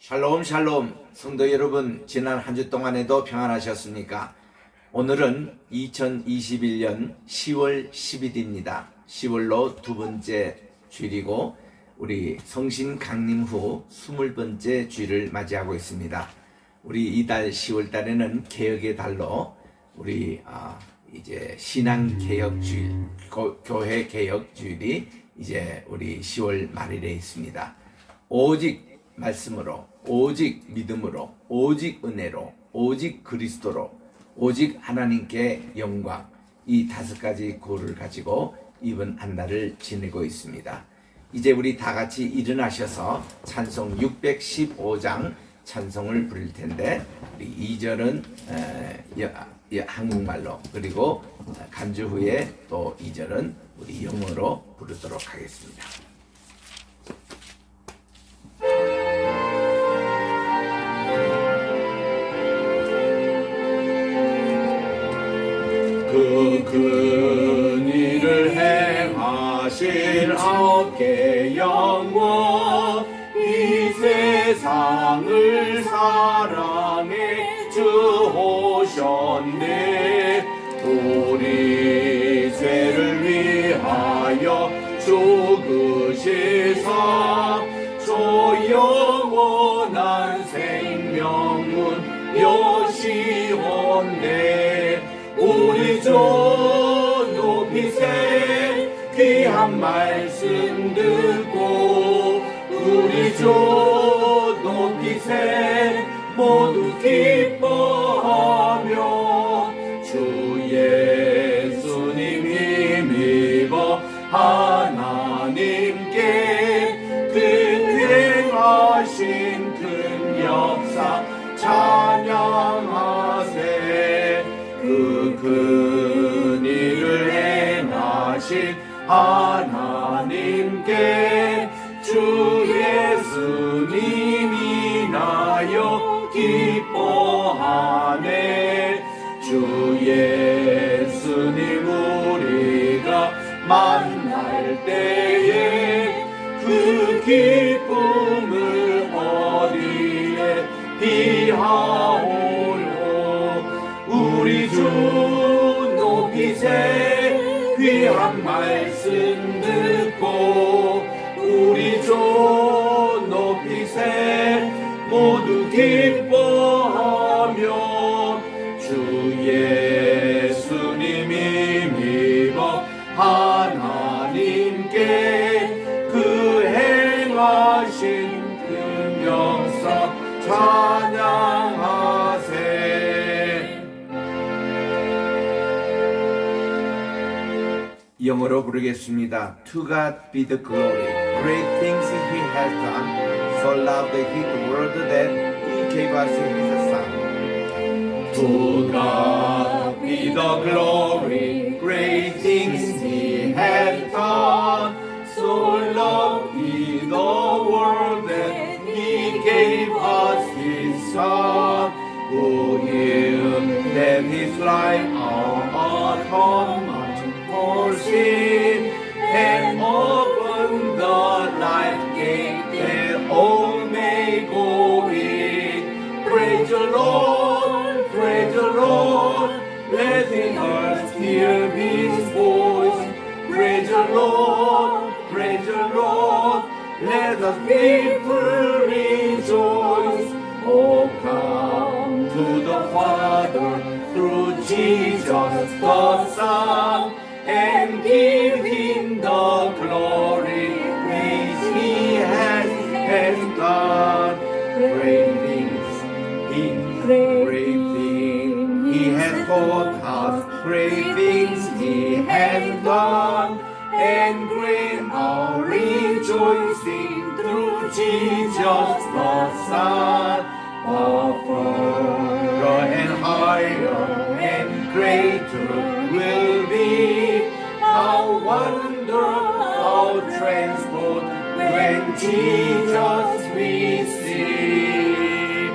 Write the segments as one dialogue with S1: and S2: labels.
S1: 샬롬 샬롬 성도 여러분, 지난 한 주 동안에도 평안하셨습니까? 오늘은 2021년 10월 10일입니다. 10월로 두 번째 주일이고 우리 성신 강림 후 20번째 주일을 맞이하고 있습니다. 우리 이달 10월 달에는 개혁의 달로 우리 이제 신앙 개혁 주일, 교회 개혁 주일이 이제 우리 10월 말일에 있습니다. 오직 말씀으로, 오직 믿음으로, 오직 은혜로, 오직 그리스도로, 오직 하나님께 영광, 이 5가지 구호를 가지고 이번 한 달을 지내고 있습니다. 이제 우리 다 같이 일어나셔서 찬송 615장 찬송을 부를 텐데, 우리 2절은 한국말로, 그리고 간주 후에 또 2절은 우리 영어로 부르도록 하겠습니다.
S2: 그 큰 일을 행하실 아홉개 영원, 이 세상을 사랑해 주오셨네. 우리 죄를 위하여 죽으시사 주 영원한 생명은 여시온네. 우리 주 높이세 귀한 말씀 듣고, 우리 주 높이세 모두 기뻐하며 주 예수님 힘입어 하나님께 그 행하신 큰 역사 찬양하세. 그 큰 일을 행하신 하나님께 주 예수님이 나여 기뻐하네. 주 예수님 우리가 만날 때에 그 기쁨을 어디에 비하오요. 우리 주 높이세 귀한 말씀 듣고, 우리 주 높이세 모두 기뻐하며 주 예수님이 믿어 하나님께 그 행하신 큰 역사 찬양하세.
S1: 영어로 부르겠습니다. To God be the glory. Great things He has done. So loved He the world that He gave us His Son.
S2: To God be the glory. Great things He has done. So loved He the world that He gave us His Son. Who Him that His life our atonement for sin, and open the life gate that all may go in. Praise the Lord, praise the Lord, let the earth hear His voice. Praise the Lord, praise the Lord, let the people rejoice. Oh, come to the Father through Jesus the Son, and give Him the glory which He has done. Great things He has taught us, great things He has done, and great our rejoicing through Jesus the Son. Further and higher and greater will be our wonder, our transport when Jesus we see.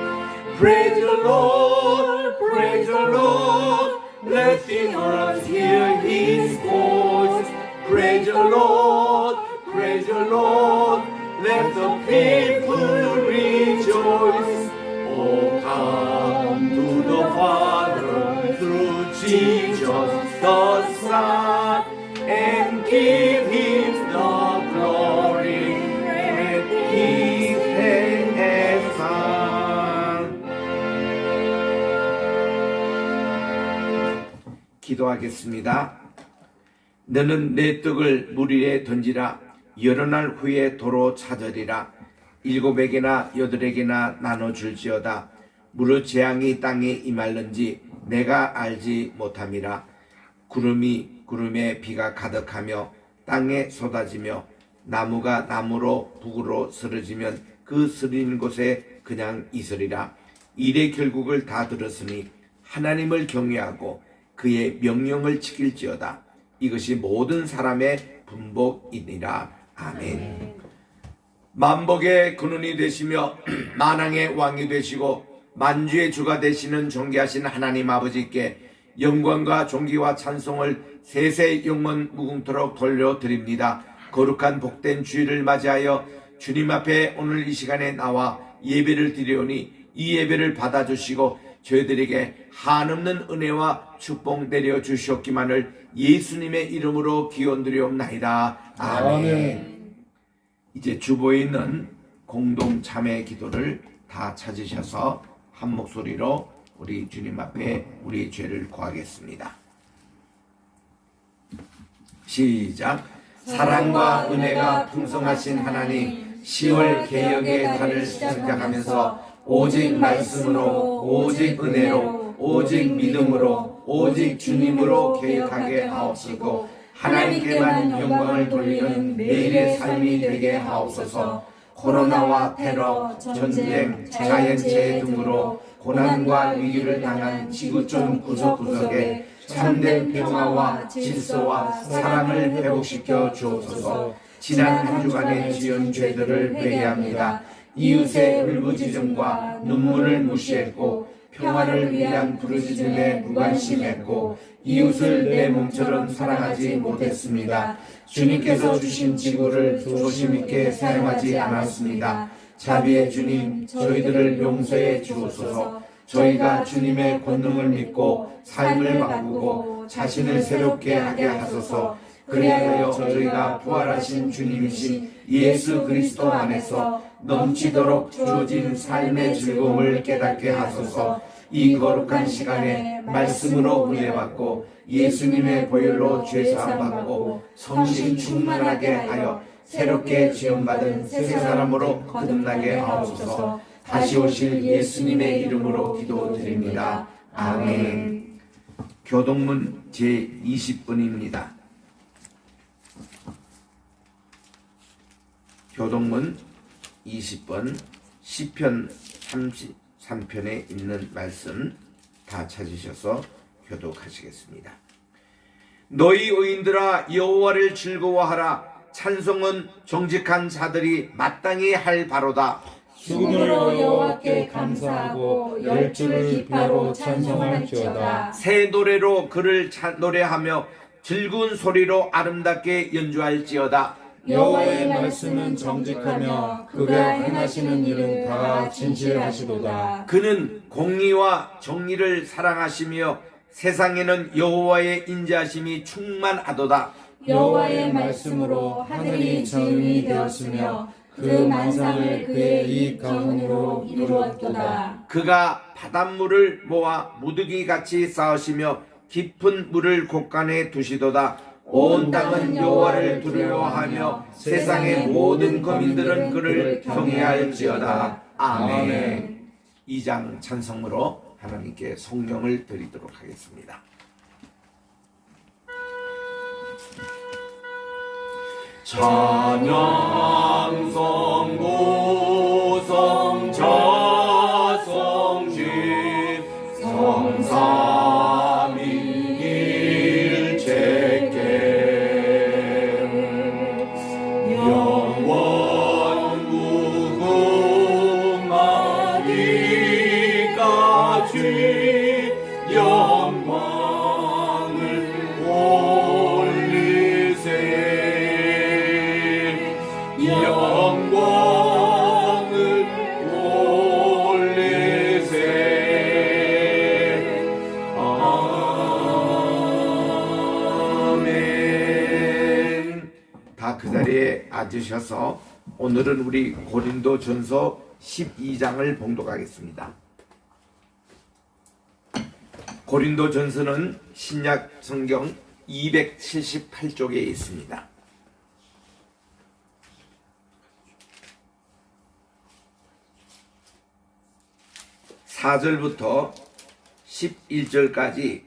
S2: Praise the Lord, praise the Lord, let the earth hear His voice. Praise the Lord, praise the Lord, let the people rejoice. the Son and give Him the glory that He has done.
S1: 기도하겠습니다. 너는 내 떡을 물 위에 던지라. 여러 날 후에 도로 찾으리라. 7에게나 8에게나 나눠줄지어다. 무릇 재앙이 땅에 임할는지 내가 알지 못함이라. 구름에 비가 가득하며 땅에 쏟아지며 나무가 나무로 북으로 쓰러지면 그 쓰러진 곳에 그냥 있으리라. 일의 결국을 다 들었으니 하나님을 경외하고 그의 명령을 지킬지어다. 이것이 모든 사람의 분복이니라. 아멘. 만복의 근원이 되시며 만왕의 왕이 되시고 만주의 주가 되시는 존귀하신 하나님 아버지께 영광과 존귀와 찬송을 세세 영원 무궁토록 돌려드립니다. 거룩한 복된 주일을 맞이하여 주님 앞에 오늘 이 시간에 나와 예배를 드리오니 이 예배를 받아주시고 저희들에게 한없는 은혜와 축복 내려주시옵기만을 예수님의 이름으로 기원드리옵나이다. 아멘. 이제 주보에 있는 공동 참회 기도를 다 찾으셔서 한 목소리로 우리 주님 앞에 우리의 죄를 구하겠습니다. 시작. 사랑과 은혜가 풍성하신 하나님, 10월 개혁의 달을 시작하면서 오직 말씀으로, 오직 은혜로, 오직 믿음으로, 오직 주님으로 개혁하게 하옵시고 하나님께만 영광을 돌리는 매일의 삶이 되게 하옵소서. 코로나와 테러, 전쟁, 자연재해 등으로 고난과 위기를 당한 지구촌 구석구석에 참된 평화와 질서와 사랑을 회복시켜 주옵소서. 지난 한 주간의 지은 죄들을 회개합니다. 이웃의 울부짖음과 눈물을 무시했고 평화를 위한 부르짖음에 무관심했고 이웃을 내 몸처럼 사랑하지 못했습니다. 주님께서 주신 지구를 조심 있게 사용하지 않았습니다. 자비의 주님, 저희들을 용서해 주옵소서. 저희가 주님의 권능을 믿고 삶을 바꾸고 자신을 새롭게 하게 하소서. 그리하여 저희가 부활하신 주님이신 예수 그리스도 안에서 넘치도록 주어진 삶의 즐거움을 깨닫게 하소서. 이 거룩한 시간에 말씀으로 은혜받고 예수님의 보혈로 죄사함 받고 성신 충만하게 하여 새롭게 지원받은 새 사람으로 거듭나게 하옵소서. 다시 오실 예수님의 이름으로 기도드립니다. 아멘. 교동문 제20번입니다. 교동문 20번 시편 33편에 있는 말씀 다 찾으셔서 교독하시겠습니다. 너희 의인들아 여호와를 즐거워하라. 찬송은 정직한 자들이 마땅히 할 바로다.
S3: 죽음으로 여호와께 감사하고 열주를 기뻐하고 찬송할지어다.
S1: 새 노래로 그를 노래하며 즐거운 소리로 아름답게 연주할지어다.
S3: 여호와의 말씀은 정직하며 그가 행하시는 일은 다 진실하시도다.
S1: 그는 공의와 정의를 사랑하시며 세상에는 여호와의 인자하심이 충만하도다.
S3: 여호와의 말씀으로 하늘이 정이 되었으며 그 만상을 그의 이 가문으로 이루었도다.
S1: 그가 바닷물을 모아 무더기같이 쌓으시며 깊은 물을 곳간에 두시도다. 온 땅은 여호와를 두려워하며 세상의 모든 거민들은 그를 경외할지어다. 아멘. 2장 찬송으로 하나님께 성령을 드리도록 하겠습니다.
S2: 찬양 성고성 자성신 성삼위일체께 영원 무궁하기까지 영광을 올리세. 영광
S1: 앉으셔서 오늘은 우리 고린도전서 12장을 봉독하겠습니다. 고린도전서는 신약 성경 278쪽에 있습니다. (4절부터) 11절까지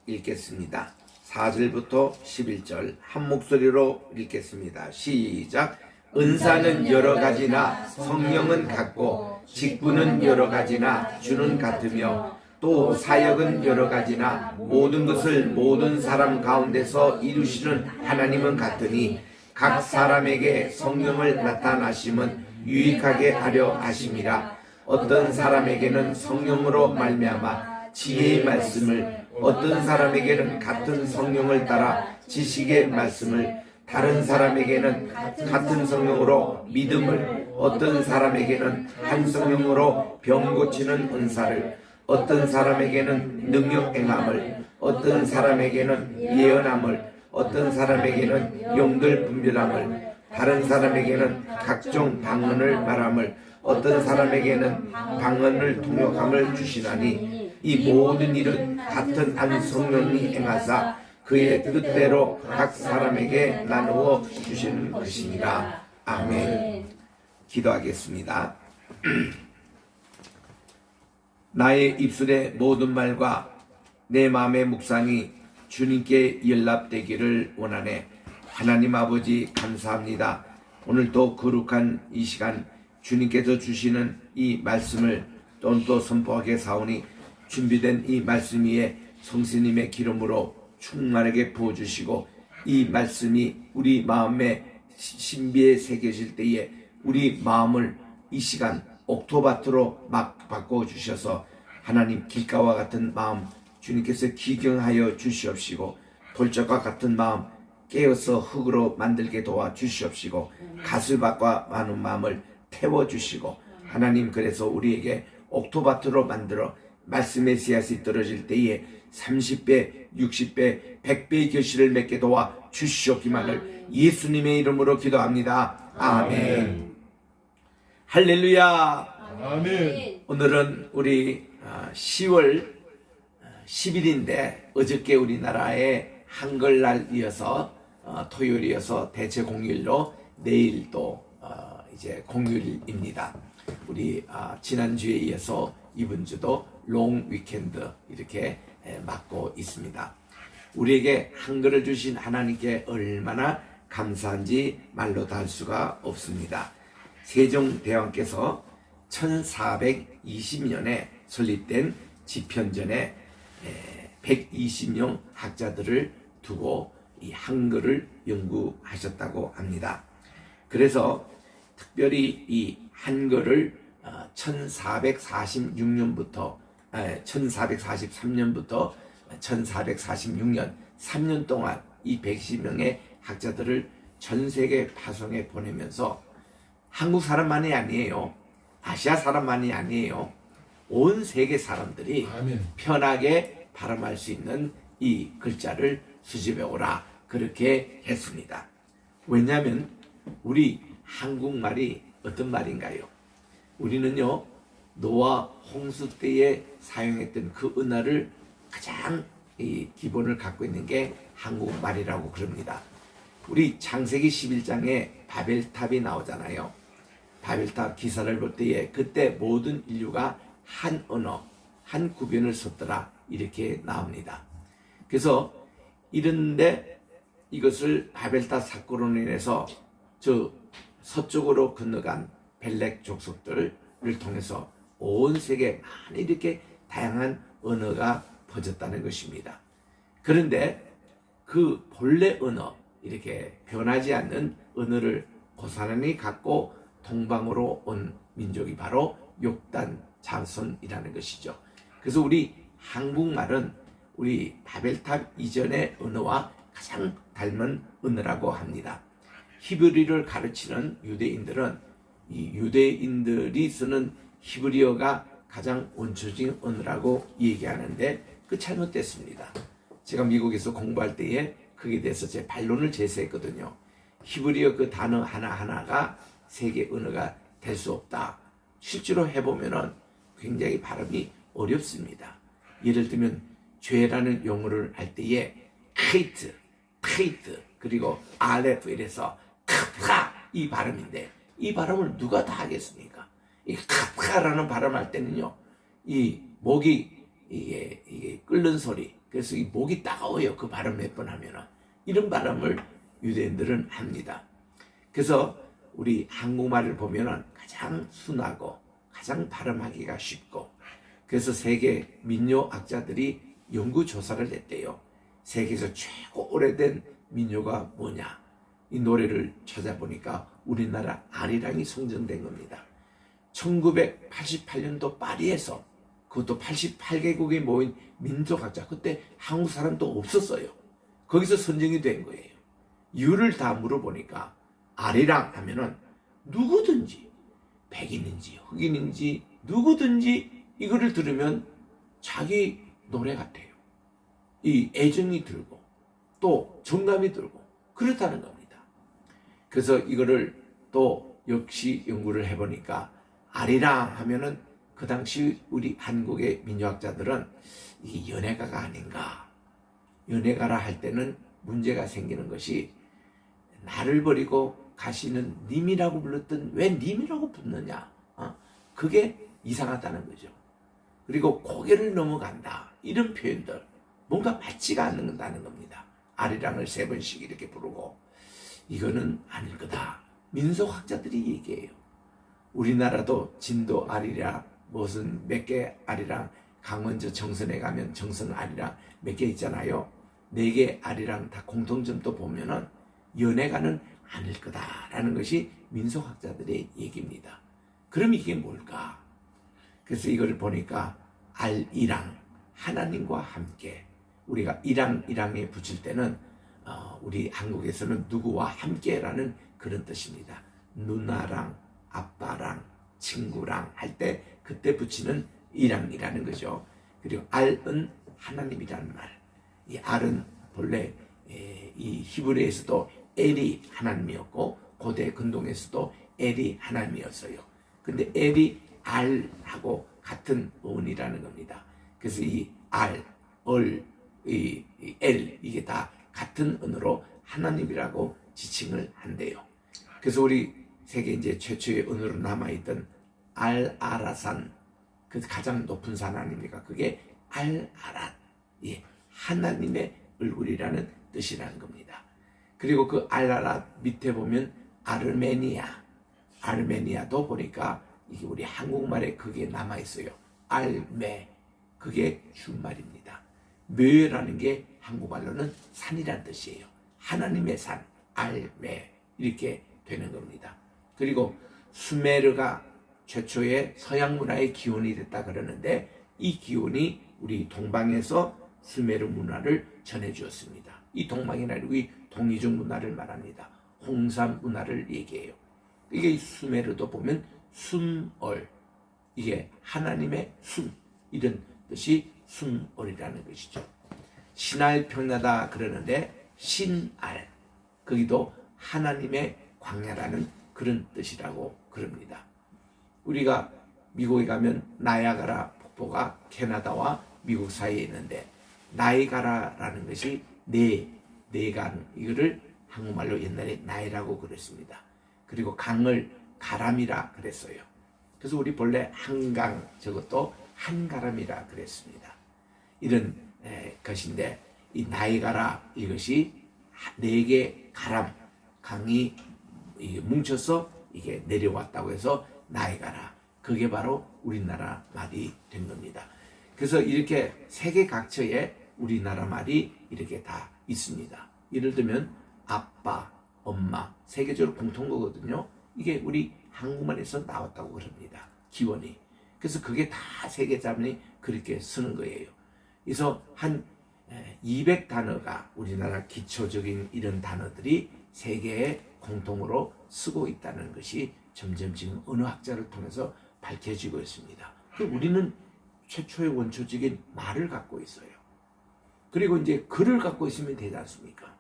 S1: 읽겠습니다. 4절부터 11절 한 목소리로 읽겠습니다. 시작. 은사는 여러 가지나 성령은 같고 직분은 여러 가지나 주는 같으며 또 사역은 여러 가지나 모든 것을 모든 사람 가운데서 이루시는 하나님은 같으니 각 사람에게 성령을 나타나심은 유익하게 하려 하심이라. 어떤 사람에게는 성령으로 말미암아 지혜의 말씀을, 어떤 사람에게는 같은 성령을 따라 지식의 말씀을, 다른 사람에게는 같은 성령으로 믿음을, 어떤 사람에게는 한 성령으로 병 고치는 은사를, 어떤 사람에게는 능력 행함을, 어떤 사람에게는 예언함을, 어떤 사람에게는 영들 분별함을, 다른 사람에게는 각종 방언을 말함을, 어떤 사람에게는 방언을 통역함을 주시나니 이 모든 일은 같은 한 성령이 행하사 그의 뜻대로 각 사람에게 나누어 주시는 것이니라. 아멘. 기도하겠습니다. 나의 입술의 모든 말과 내 마음의 묵상이 주님께 연락되기를 원하네. 하나님 아버지 감사합니다. 오늘도 거룩한 이 시간 주님께서 주시는 이 말씀을 또 선포하게 사오니 준비된 이 말씀 위에 성령님의 기름으로 충만하게 부어주시고 이 말씀이 우리 마음에 신비에 새겨질 때에 우리 마음을 이 시간 옥토밭으로 막 바꿔주셔서 하나님 길가와 같은 마음 주님께서 기경하여 주시옵시고 돌적과 같은 마음 깨어서 흙으로 만들게 도와주시옵시고 가슬밭과 많은 마음을 태워주시고 하나님 그래서 우리에게 옥토밭으로 만들어 말씀의 씨앗이 떨어질 때에 30배, 60배, 100배의 결실을 맺게 도와 주시옵기만을 예수님의 이름으로 기도합니다. 아멘. 할렐루야.
S2: 아멘.
S1: 오늘은 우리 10월 10일인데 어저께 우리나라의 한글날 이어서 토요일이어서 대체 공휴일로 내일도 이제 공휴일입니다. 우리 지난주에 이어서 이번 주도 롱 위켄드 이렇게 맞고 있습니다. 우리에게 한글을 주신 하나님께 얼마나 감사한지 말로 다 할 수가 없습니다. 세종대왕께서 1420년에 설립된 집현전에 120명 학자들을 두고 이 한글을 연구하셨다고 합니다. 그래서 특별히 이 한글을 1443년부터 1446년 3년 동안 이 110명의 학자들을 전 세계 파송해 보내면서 한국 사람만이 아니에요. 아시아 사람만이 아니에요. 온 세계 사람들이
S2: 아멘.
S1: 편하게 발음할 수 있는 이 글자를 수집해 오라 그렇게 했습니다. 왜냐하면 우리 한국말이 어떤 말인가요? 우리는요 노아 홍수 때에 사용했던 그 언어를 가장 이 기본을 갖고 있는 게 한국말이라고 그럽니다. 우리 창세기 11장에 바벨탑이 나오잖아요. 바벨탑 기사를 볼 때에 그때 모든 인류가 한 언어, 한 구변을 썼더라 이렇게 나옵니다. 그래서 이런데 이것을 바벨탑 사건으로 인해서 저 서쪽으로 건너간 벨렉 족속들을 통해서 온 세계에 많이 이렇게 다양한 언어가 퍼졌다는 것입니다. 그런데 그 본래 언어, 이렇게 변하지 않는 언어를 고스란히 갖고 동방으로 온 민족이 바로 욕단 자손이라는 것이죠. 그래서 우리 한국말은 우리 바벨탑 이전의 언어와 가장 닮은 언어라고 합니다. 히브리를 가르치는 유대인들은 이 유대인들이 쓰는 히브리어가 가장 원초적인 언어라고 얘기하는데 그 잘못됐습니다. 제가 미국에서 공부할 때에 거기에 대해서 제 반론을 제시했거든요. 히브리어 그 단어 하나하나가 세계 언어가 될 수 없다. 실제로 해보면은 굉장히 발음이 어렵습니다. 예를 들면 죄라는 용어를 할 때에 케이트, 그리고 알레프 이래서 카프카 이 발음인데 이 발음을 누가 다 하겠습니까? 이 카프카라는 발음할 때는요, 이 목이 이게 끓는 소리, 그래서 이 목이 따가워요. 그 발음 몇 번 하면은 이런 발음을 유대인들은 합니다. 그래서 우리 한국말을 보면은 가장 순하고 가장 발음하기가 쉽고, 그래서 세계 민요학자들이 연구 조사를 했대요. 세계에서 최고 오래된 민요가 뭐냐? 이 노래를 찾아보니까 우리나라 아리랑이 선정된 겁니다. 1988년도 파리에서, 그것도 88개국이 모인 민족학자, 그때 한국 사람도 없었어요. 거기서 선정이 된 거예요. 이유를 다 물어보니까 아리랑 하면은 누구든지 백인인지 흑인인지 누구든지 이거를 들으면 자기 노래 같아요. 이 애정이 들고 또 정감이 들고 그렇다는 겁니다. 그래서 이거를 또 역시 연구를 해보니까 아리랑 하면은 그 당시 우리 한국의 민요학자들은 이게 연예가가 아닌가. 연예가라 할 때는 문제가 생기는 것이, 나를 버리고 가시는 님이라고 불렀던 왜 님이라고 붙느냐. 그게 이상하다는 거죠. 그리고 고개를 넘어간다. 이런 표현들 뭔가 맞지가 않는다는 겁니다. 아리랑을 3번씩 이렇게 부르고 이거는 아닐 거다. 민속학자들이 얘기해요. 우리나라도 진도 아리랑 무슨 몇 개 아리랑, 강원도 정선에 가면 정선 아리랑 몇 개 있잖아요. 4개 아리랑 다 공통점도 보면은 연예가는 아닐 거다라는 것이 민속학자들의 얘기입니다. 그럼 이게 뭘까? 그래서 이걸 보니까 알이랑, 하나님과 함께, 우리가 이랑에 붙일 때는 우리 한국에서는 누구와 함께라는 그런 뜻입니다. 누나랑 아빠랑 친구랑 할 때 그때 붙이는 이랑이라는 거죠. 그리고 알은 하나님이라는 말. 이 알은 본래 이 히브리에서도 엘이 하나님이었고 고대 근동에서도 엘이 하나님이었어요. 근데 엘이 알하고 같은 어원이라는 겁니다. 그래서 이 알, 이 엘 이게 다 같은 언어로 하나님이라고 지칭을 한대요. 그래서 우리 세계 이제 최초의 언어로 남아있던 알아라산, 그 가장 높은 산 아닙니까? 그게 알아랏, 예, 하나님의 얼굴이라는 뜻이라는 겁니다. 그리고 그 알아랏 밑에 보면 아르메니아도 보니까 이게 우리 한국말에 그게 남아있어요. 알메, 그게 준말입니다. 묘라는 게 한국말로는 산이란 뜻이에요. 하나님의 산, 알메, 이렇게 되는 겁니다. 그리고 수메르가 최초의 서양 문화의 기원이 됐다 그러는데, 이 기원이 우리 동방에서 수메르 문화를 전해주었습니다. 이 동방이 아니고 이 동이중 문화를 말합니다. 홍산 문화를 얘기해요. 이게 수메르도 보면 숨얼, 이게 하나님의 숨, 이런 뜻이 숨얼이라는 것이죠. 신할 평야다 그러는데 신알, 거기도 하나님의 광야라는 그런 뜻이라고 그럽니다. 우리가 미국에 가면 나야가라 폭포가 캐나다와 미국 사이에 있는데, 나이가라라는 것이 내강, 이거를 한국말로 옛날에 나이라고 그랬습니다. 그리고 강을 가람이라 그랬어요. 그래서 우리 본래 한강, 저것도 한가람이라 그랬습니다. 이런 것인데, 이 나이가라 이것이 4개 가람, 강이 이게 뭉쳐서 이게 내려왔다고 해서 나이가라, 그게 바로 우리나라 말이 된 겁니다. 그래서 이렇게 세계 각처에 우리나라 말이 이렇게 다 있습니다. 예를 들면 아빠, 엄마, 세계적으로 공통거거든요. 이게 우리 한국말에서 나왔다고 그럽니다. 기원이. 그래서 그게 다 세계 자문이 그렇게 쓰는 거예요. 그래서 한 200단어가 우리나라 기초적인 이런 단어들이 세계에 공통으로 쓰고 있다는 것이 점점 지금 언어학자를 통해서 밝혀지고 있습니다. 우리는 최초의 원초적인 말을 갖고 있어요. 그리고 이제 글을 갖고 있으면 되지 않습니까?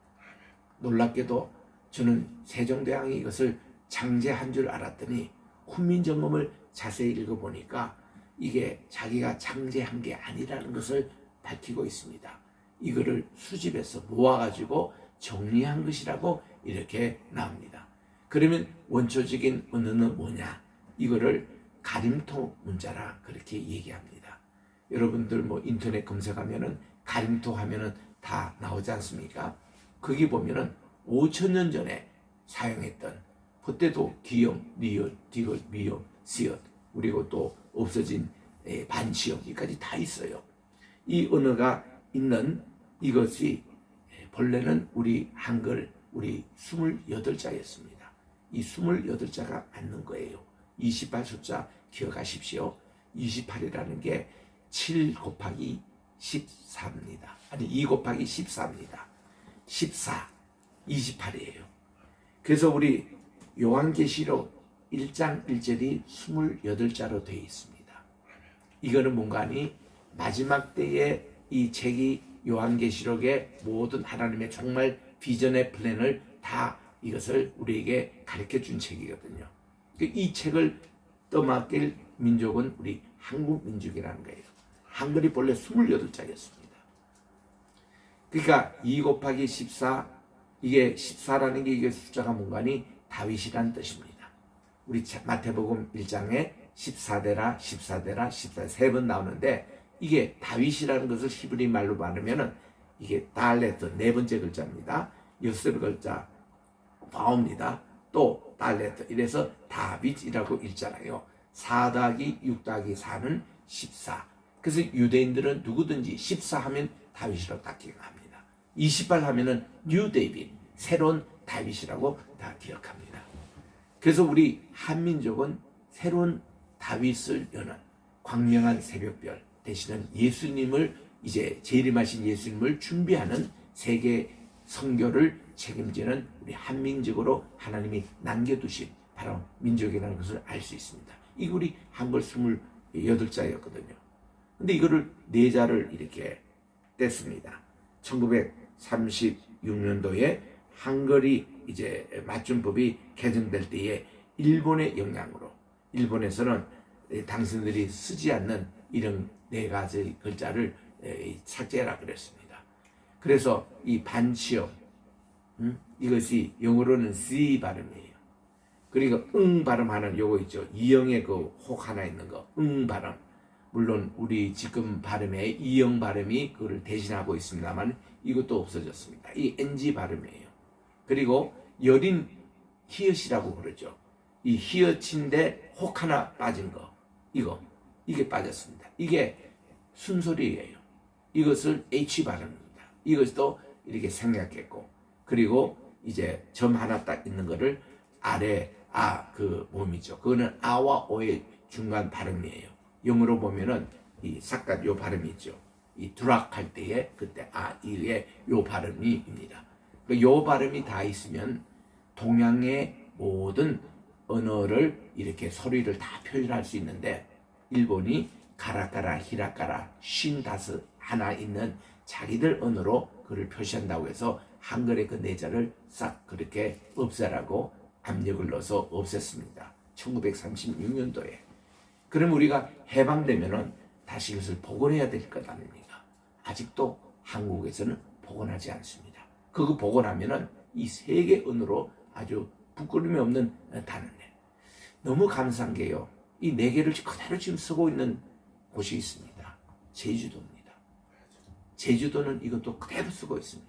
S1: 놀랍게도 저는 세종대왕이 이것을 장제한 줄 알았더니 훈민정음을 자세히 읽어보니까 이게 자기가 장제한 게 아니라는 것을 밝히고 있습니다. 이거를 수집해서 모아가지고 정리한 것이라고 이렇게 나옵니다. 그러면 원초적인 언어는 뭐냐? 이거를 가림토 문자라 그렇게 얘기합니다. 여러분들 뭐 인터넷 검색하면은 가림토 하면은 다 나오지 않습니까? 거기 보면은 5,000년 전에 사용했던, 그때도 기역, 리을, 디귿, 미음, 시읒, 그리고 또 없어진 반치음까지 다 있어요. 이 언어가 있는 이것이 본래는 우리 한글 우리 28자였습니다. 이 28자가 맞는 거예요. 28 숫자 기억하십시오. 28이라는 게 7 곱하기 14입니다. 아니 2 곱하기 14입니다. 14, 28이에요. 그래서 우리 요한계시록 1장 1절이 28자로 되어 있습니다. 이거는 뭔가 하니 마지막 때에 이 책이 요한계시록의 모든 하나님의 정말 비전의 플랜을 다 이것을 우리에게 가르쳐 준 책이거든요. 이 책을 떠맡길 민족은 우리 한국 민족이라는 거예요. 한글이 본래 28자였습니다. 그러니까 2 곱하기 14, 이게 14라는 게 이게 숫자가 뭔가니 다윗이란 뜻입니다. 우리 마태복음 1장에 14대라 14대라 14대 세 번 나오는데 이게 다윗이라는 것을 히브리 말로 말하면은 이게 달레트 네 번째 글자입니다. 여섯 글자 나옵니다. 또 달레트 이래서 다윗이라고 읽잖아요. 4 더하기 6 더하기 4는 14. 그래서 유대인들은 누구든지 14 하면 다윗이라고 다 기억합니다. 28 하면은 뉴 데이빗, 새로운 다윗이라고 다 기억합니다. 그래서 우리 한민족은 새로운 다윗을 여는 광명한 새벽별 되시는 예수님을 이제 재림하신 예수님을 준비하는 세계 선교를 책임지는 우리 한민족으로 하나님이 남겨두신 바로 민족이라는 것을 알 수 있습니다. 이거 우리 한글 28자였거든요. 근데 이거를 4자를 이렇게 뗐습니다. 1936년도에 한글이 이제 맞춤법이 개정될 때에 일본의 영향으로 일본에서는 당신들이 쓰지 않는 이런 4가지 글자를 삭제하라 그랬습니다. 그래서 이 반치음 이것이 영어로는 C 발음이에요. 그리고 응 발음하는 요거 있죠. 이영의 그 혹 하나 있는 거 응 발음. 물론 우리 지금 발음에 이영 발음이 그걸 대신하고 있습니다만 이것도 없어졌습니다. 이 NG 발음이에요. 그리고 여린 히읗이라고 그러죠. 이 히읗인데 혹 하나 빠진 거 이게 빠졌습니다. 이게 순소리예요. 이것을 H 발음입니다. 이것도 이렇게 생략했고 그리고 이제 점 하나 딱 있는 거를 아래 그 몸이죠. 그거는 아와 오의 중간 발음이에요. 영어로 보면은 이 삭갓 요 발음이 있죠. 이 드락 할 때에 그때 이게 요 발음이입니다. 요 발음이 다 있으면 동양의 모든 언어를 이렇게 소리를 다 표현할 수 있는데 일본이 가라카라 히라카라 쉰다스 하나 있는 자기들 언어로 그를 표시한다고 해서 한글의 그 4자를 싹 그렇게 없애라고 압력을 넣어서 없앴습니다. 1936년도에. 그럼 우리가 해방되면은 다시 이것을 복원해야 될 것 아닙니까? 아직도 한국에서는 복원하지 않습니다. 그거 복원하면은 이 세계 언어로 아주 부끄러움이 없는 단어네. 너무 감사한 게요. 이 4개를 그대로 지금 쓰고 있는 곳이 있습니다. 제주도입니다. 제주도는 이것도 그대로 쓰고 있습니다.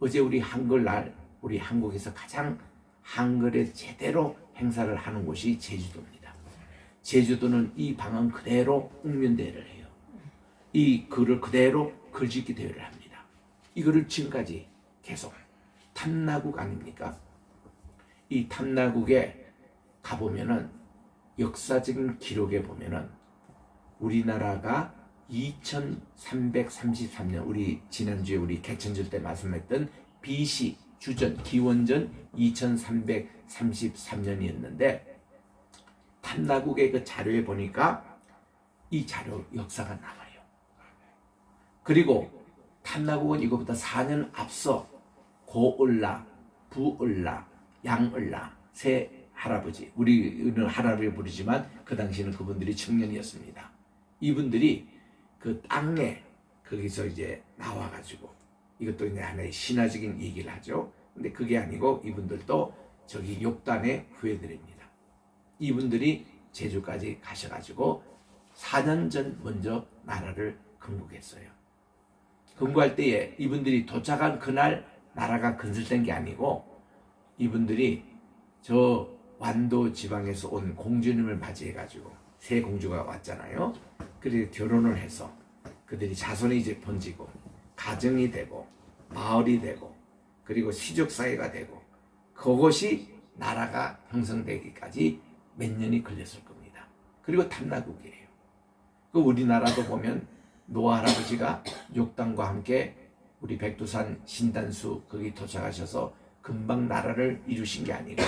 S1: 어제 우리 한글날 우리 한국에서 가장 한글에 제대로 행사를 하는 곳이 제주도입니다. 제주도는 이 방언 그대로 웅면대회를 해요. 이 글을 그대로 글짓기 대회를 합니다. 이거를 지금까지 계속 탐나국 아닙니까? 이 탐나국에 가보면은 역사적인 기록에 보면은 우리나라가 2333년 우리 지난주에 우리 개천절 때 말씀했던 BC 주전 기원전 2333년이었는데 탐나국의 그 자료에 보니까 이 자료 역사가 남아요. 그리고 탐나국은 이거보다 4년 앞서 고올라 부을라, 양을라 세 할아버지, 우리는 할아버지 부르지만 그 당시에는 그분들이 청년이었습니다. 이분들이 그 땅에 거기서 이제 나와가지고 이것도 이제 하나의 신화적인 얘기를 하죠. 근데 그게 아니고 이분들도 저기 욕단의 후예들입니다. 이분들이 제주까지 가셔가지고 4년 전 먼저 나라를 건국했어요. 건국할 때에 이분들이 도착한 그날 나라가 건설된 게 아니고 이분들이 저 완도 지방에서 온 공주님을 맞이해가지고 새 공주가 왔잖아요. 그래서 결혼을 해서 그들이 자손이 이제 번지고 가정이 되고 마을이 되고 그리고 시족사회가 되고 그것이 나라가 형성되기까지 몇 년이 걸렸을 겁니다. 그리고 탐나국이에요. 그 우리나라도 보면 노아 할아버지가 욕당과 함께 우리 백두산 신단수 거기 도착하셔서 금방 나라를 이루신 게 아니고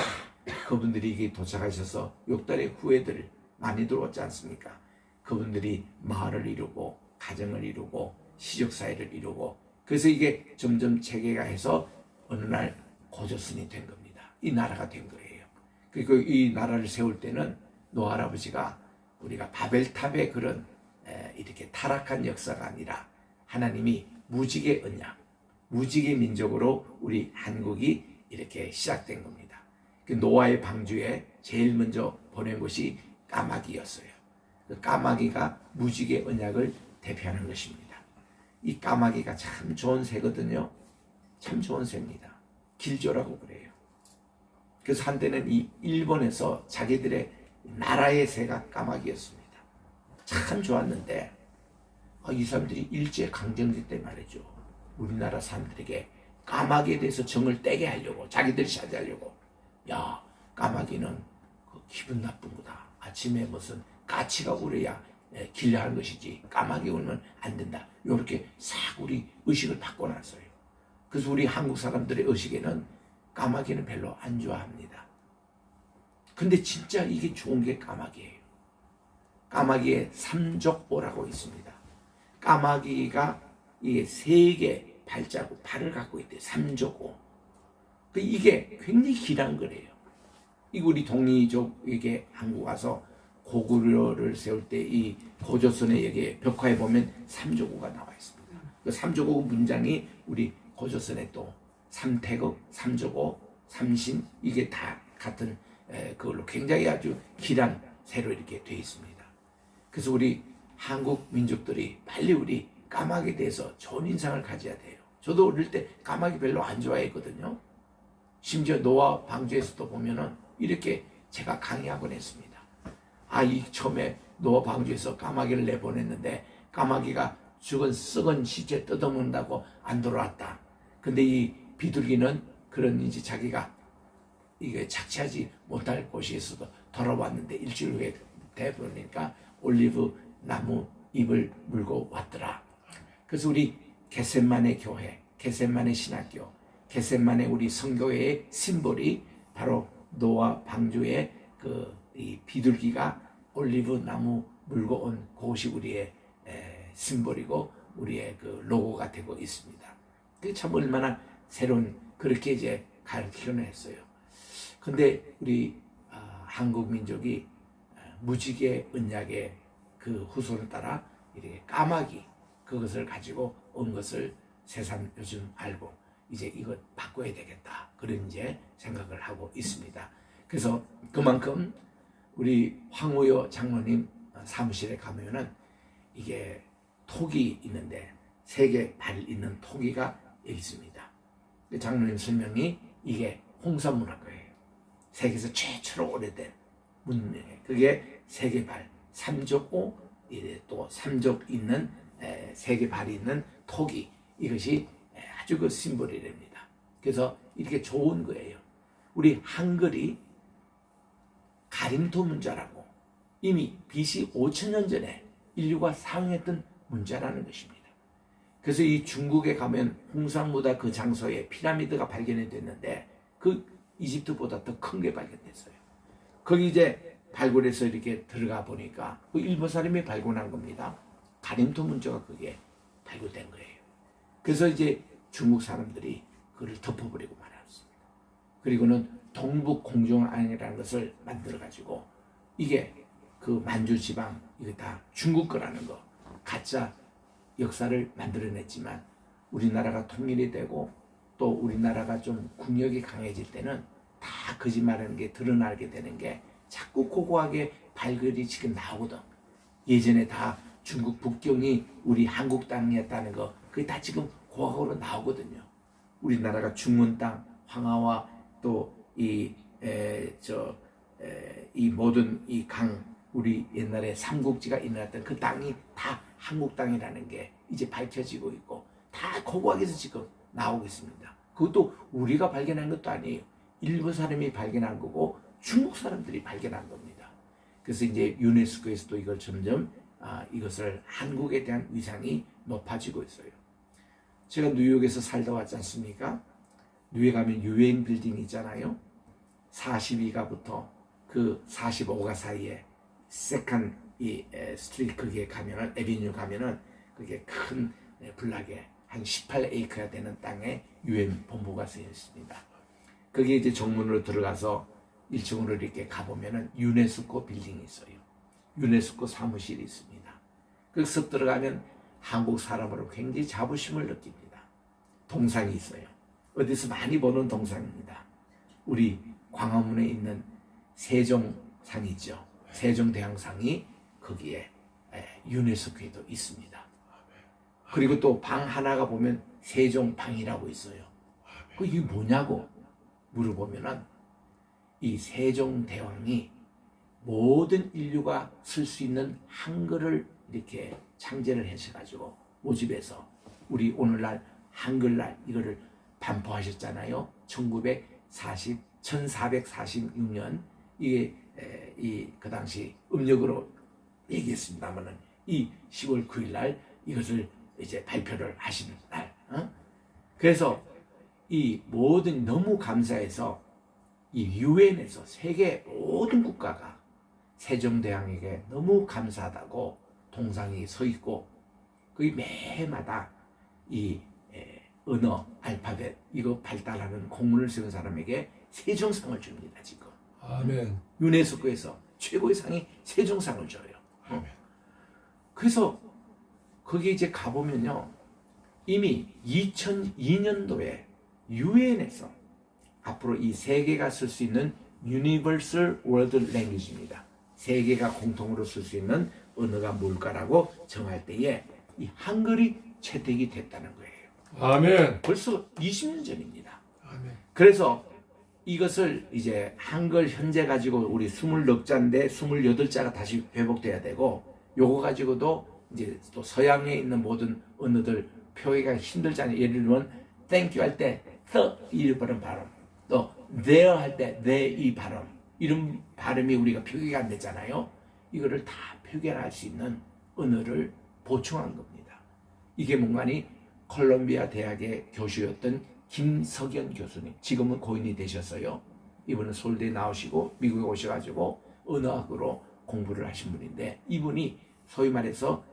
S1: 그분들이 이게 도착하셔서 욕단의 후예들 많이 들어왔지 않습니까? 그분들이 마을을 이루고 가정을 이루고 시족사회를 이루고 그래서 이게 점점 체계화해서 어느 날 고조선이 된 겁니다. 이 나라가 된 거예요. 그리고 이 나라를 세울 때는 노아 할아버지가 우리가 바벨탑의 그런 이렇게 타락한 역사가 아니라 하나님이 무지개 언약, 무지개 민족으로 우리 한국이 이렇게 시작된 겁니다. 그 노아의 방주에 제일 먼저 보낸 것이 까마귀였어요. 그 까마귀가 무지개 언약을 대표하는 것입니다. 이 까마귀가 참 좋은 새거든요. 참 좋은 새입니다. 길조라고 그래요. 그래서 한때는 이 일본에서 자기들의 나라의 새가 까마귀였습니다. 참 좋았는데 이 사람들이 일제강점기 때 말이죠. 우리나라 사람들에게 까마귀에 대해서 정을 떼게 하려고 자기들이 차지하려고 야 까마귀는 기분 나쁜 거다. 아침에 무슨 까치가 울어야 길려하는 것이지 까마귀 울면 안 된다. 이렇게 싹 우리 의식을 바꿔놨어요. 그래서 우리 한국 사람들의 의식에는 까마귀는 별로 안 좋아합니다. 근데 진짜 이게 좋은 게 까마귀예요. 까마귀의 삼족오라고 있습니다. 까마귀가 이게 3개 발자국 발을 갖고 있대요. 삼족오. 이게 굉장히 길한 거래요. 이거 우리 동리족에게 한국 와서 고구려를 세울 때 이 고조선의 여기 벽화에 보면 삼조고가 나와 있습니다. 그 삼조고 문장이 우리 고조선의 또 삼태국, 삼조고, 삼신 이게 다 같은 그걸로 굉장히 아주 길한 새로 이렇게 되어 있습니다. 그래서 우리 한국 민족들이 빨리 우리 까마귀에 대해서 좋은 인상을 가져야 돼요. 저도 어릴 때 까마귀 별로 안 좋아했거든요. 심지어 노아 방주에서도 보면은 이렇게 제가 강의하곤 했습니다. 이 처음에 노아 방주에서 까마귀를 내보냈는데 까마귀가 죽은 썩은 시체 뜯어먹는다고 안 돌아왔다. 근데 이 비둘기는 그런 이제 자기가 이게 착취하지 못할 곳에서도 돌아왔는데 일주일 후에 돼버리니까 올리브 나무 잎을 물고 왔더라. 그래서 우리 겟셋만의 교회, 겟셋만의 신학교, 겟셋만의 우리 성교회의 심볼이 바로 노아 방주의 이 비둘기가 올리브 나무 물고 온 그것이 우리의 심볼이고 우리의 그 로고가 되고 있습니다. 그게 참 얼마나 새로운 그렇게 이제 가르치려는 했어요. 근데 우리 한국 민족이 무지개 언약의 그 후손을 따라 이렇게 까마귀 그것을 가지고 온 것을 세상 요즘 알고 이제 이것 바꿔야 되겠다 그런 이제 생각을 하고 있습니다. 그래서 그만큼 우리 황우여 장로님 사무실에 가면은 이게 톡이 있는데 3개 발 있는 톡이가 여기 있습니다. 장로님 설명이 이게 홍산문화거예요. 세계에서 최초로 오래된 문명이에요. 그게 3개 발, 3족고 또 3족 있는 3개 발이 있는 톡이 이것이 아주 그 심볼이 됩니다. 그래서 이렇게 좋은 거예요. 우리 한글이 가림토 문자라고 이미 BC 5천년 전에 인류가 사용했던 문자라는 것입니다. 그래서 이 중국에 가면 홍산무다 그 장소에 피라미드가 발견이 됐는데 그 이집트보다 더 큰 게 발견됐어요. 거기 이제 발굴해서 이렇게 들어가 보니까 그 일본 사람이 발굴한 겁니다. 가림토 문자가 그게 발굴된 거예요. 그래서 이제 중국 사람들이 그걸 덮어버리고 말았습니다. 그리고는 동북공정안이라는 것을 만들어 가지고 이게 그 만주 지방 이거 다 중국 거라는 거 가짜 역사를 만들어냈지만 우리나라가 통일이 되고 또 우리나라가 좀 국력이 강해질 때는 다 거짓말하는 게 드러나게 되는 게 자꾸 고고하게 발굴이 지금 나오거든. 예전에 다 중국 북경이 우리 한국 땅이었다는 거 그게 다 지금 고고하게 나오거든요. 우리나라가 중문 땅 황하와 또 이 모든 이 강 우리 옛날에 삼국지가 일어났던 그 땅이 다 한국 땅이라는 게 이제 밝혀지고 있고 다 고고하게서 지금 나오고 있습니다. 그것도 우리가 발견한 것도 아니에요. 일본 사람이 발견한 거고 중국 사람들이 발견한 겁니다. 그래서 이제 유네스코에서도 이걸 점점 이것을 한국에 대한 위상이 높아지고 있어요. 제가 뉴욕에서 살다 왔지 않습니까? 뉴욕에 가면 유엔 빌딩 있잖아요. 42가부터 그 45가 사이에 세컨 스트리트 거기에 가면은 에비뉴 가면은 그게 큰 블락에 한 18에이크가 되는 땅에 유엔 본부가 서 있습니다. 거기에 이제 정문으로 들어가서 1층으로 이렇게 가보면은 유네스코 빌딩이 있어요. 유네스코 사무실이 있습니다. 거기서 들어가면 한국 사람으로 굉장히 자부심을 느낍니다. 동상이 있어요. 어디서 많이 보는 동상입니다. 우리 광화문에 있는 세종상이죠. 세종대왕상이 거기에 유네스코에도 있습니다. 그리고 또 방 하나가 보면 세종방이라고 있어요. 이게 뭐냐고 물어보면은 이 세종대왕이 모든 인류가 쓸 수 있는 한글을 이렇게 창제를 하셔가지고 모집해서 우리 오늘날 한글날 이거를 반포하셨잖아요. 1446년 이게 그 당시 음력으로 얘기했습니다만은 이 10월 9일 날 이것을 이제 발표를 하시는 날. 그래서 이 모든 너무 감사해서 이 유엔에서 세계 모든 국가가 세종대왕에게 너무 감사하다고 동상이 서 있고 그 매해마다 이 언어 알파벳 이거 발달하는 공문을 세운 사람에게 세종상을 줍니다. 지금
S4: 아멘.
S1: 유네스코에서 최고의 상이 세종상을 줘요. 그래서 거기 이제 가보면요 이미 2002년도에 유엔에서 앞으로 이 세계가 쓸 수 있는 Universal World Language입니다. 세계가 공통으로 쓸 수 있는 언어가 뭘까라고 정할 때에 이 한글이 채택이 됐다는 거예요.
S4: 아멘.
S1: 벌써 20년 전입니다.
S4: 아멘.
S1: 그래서 이것을 이제 한글 현재 가지고 우리 24자인데 28자가 다시 회복돼야 되고 요거 가지고도 이제 또 서양에 있는 모든 언어들 표기가 힘들잖아요. 예를 들면 thank you 할 때 이 발음 또 there 할 때 이 발음 이런 발음이 우리가 표기가 안 되잖아요. 이거를 다 표기할 수 있는 언어를 보충한 겁니다. 이게 뭔가니 콜롬비아 대학의 교수였던 김석연 교수님 지금은 고인이 되셨어요. 이분은 서울대에 나오시고 미국에 오셔가지고 언어학으로 공부를 하신 분인데 이분이 소위 말해서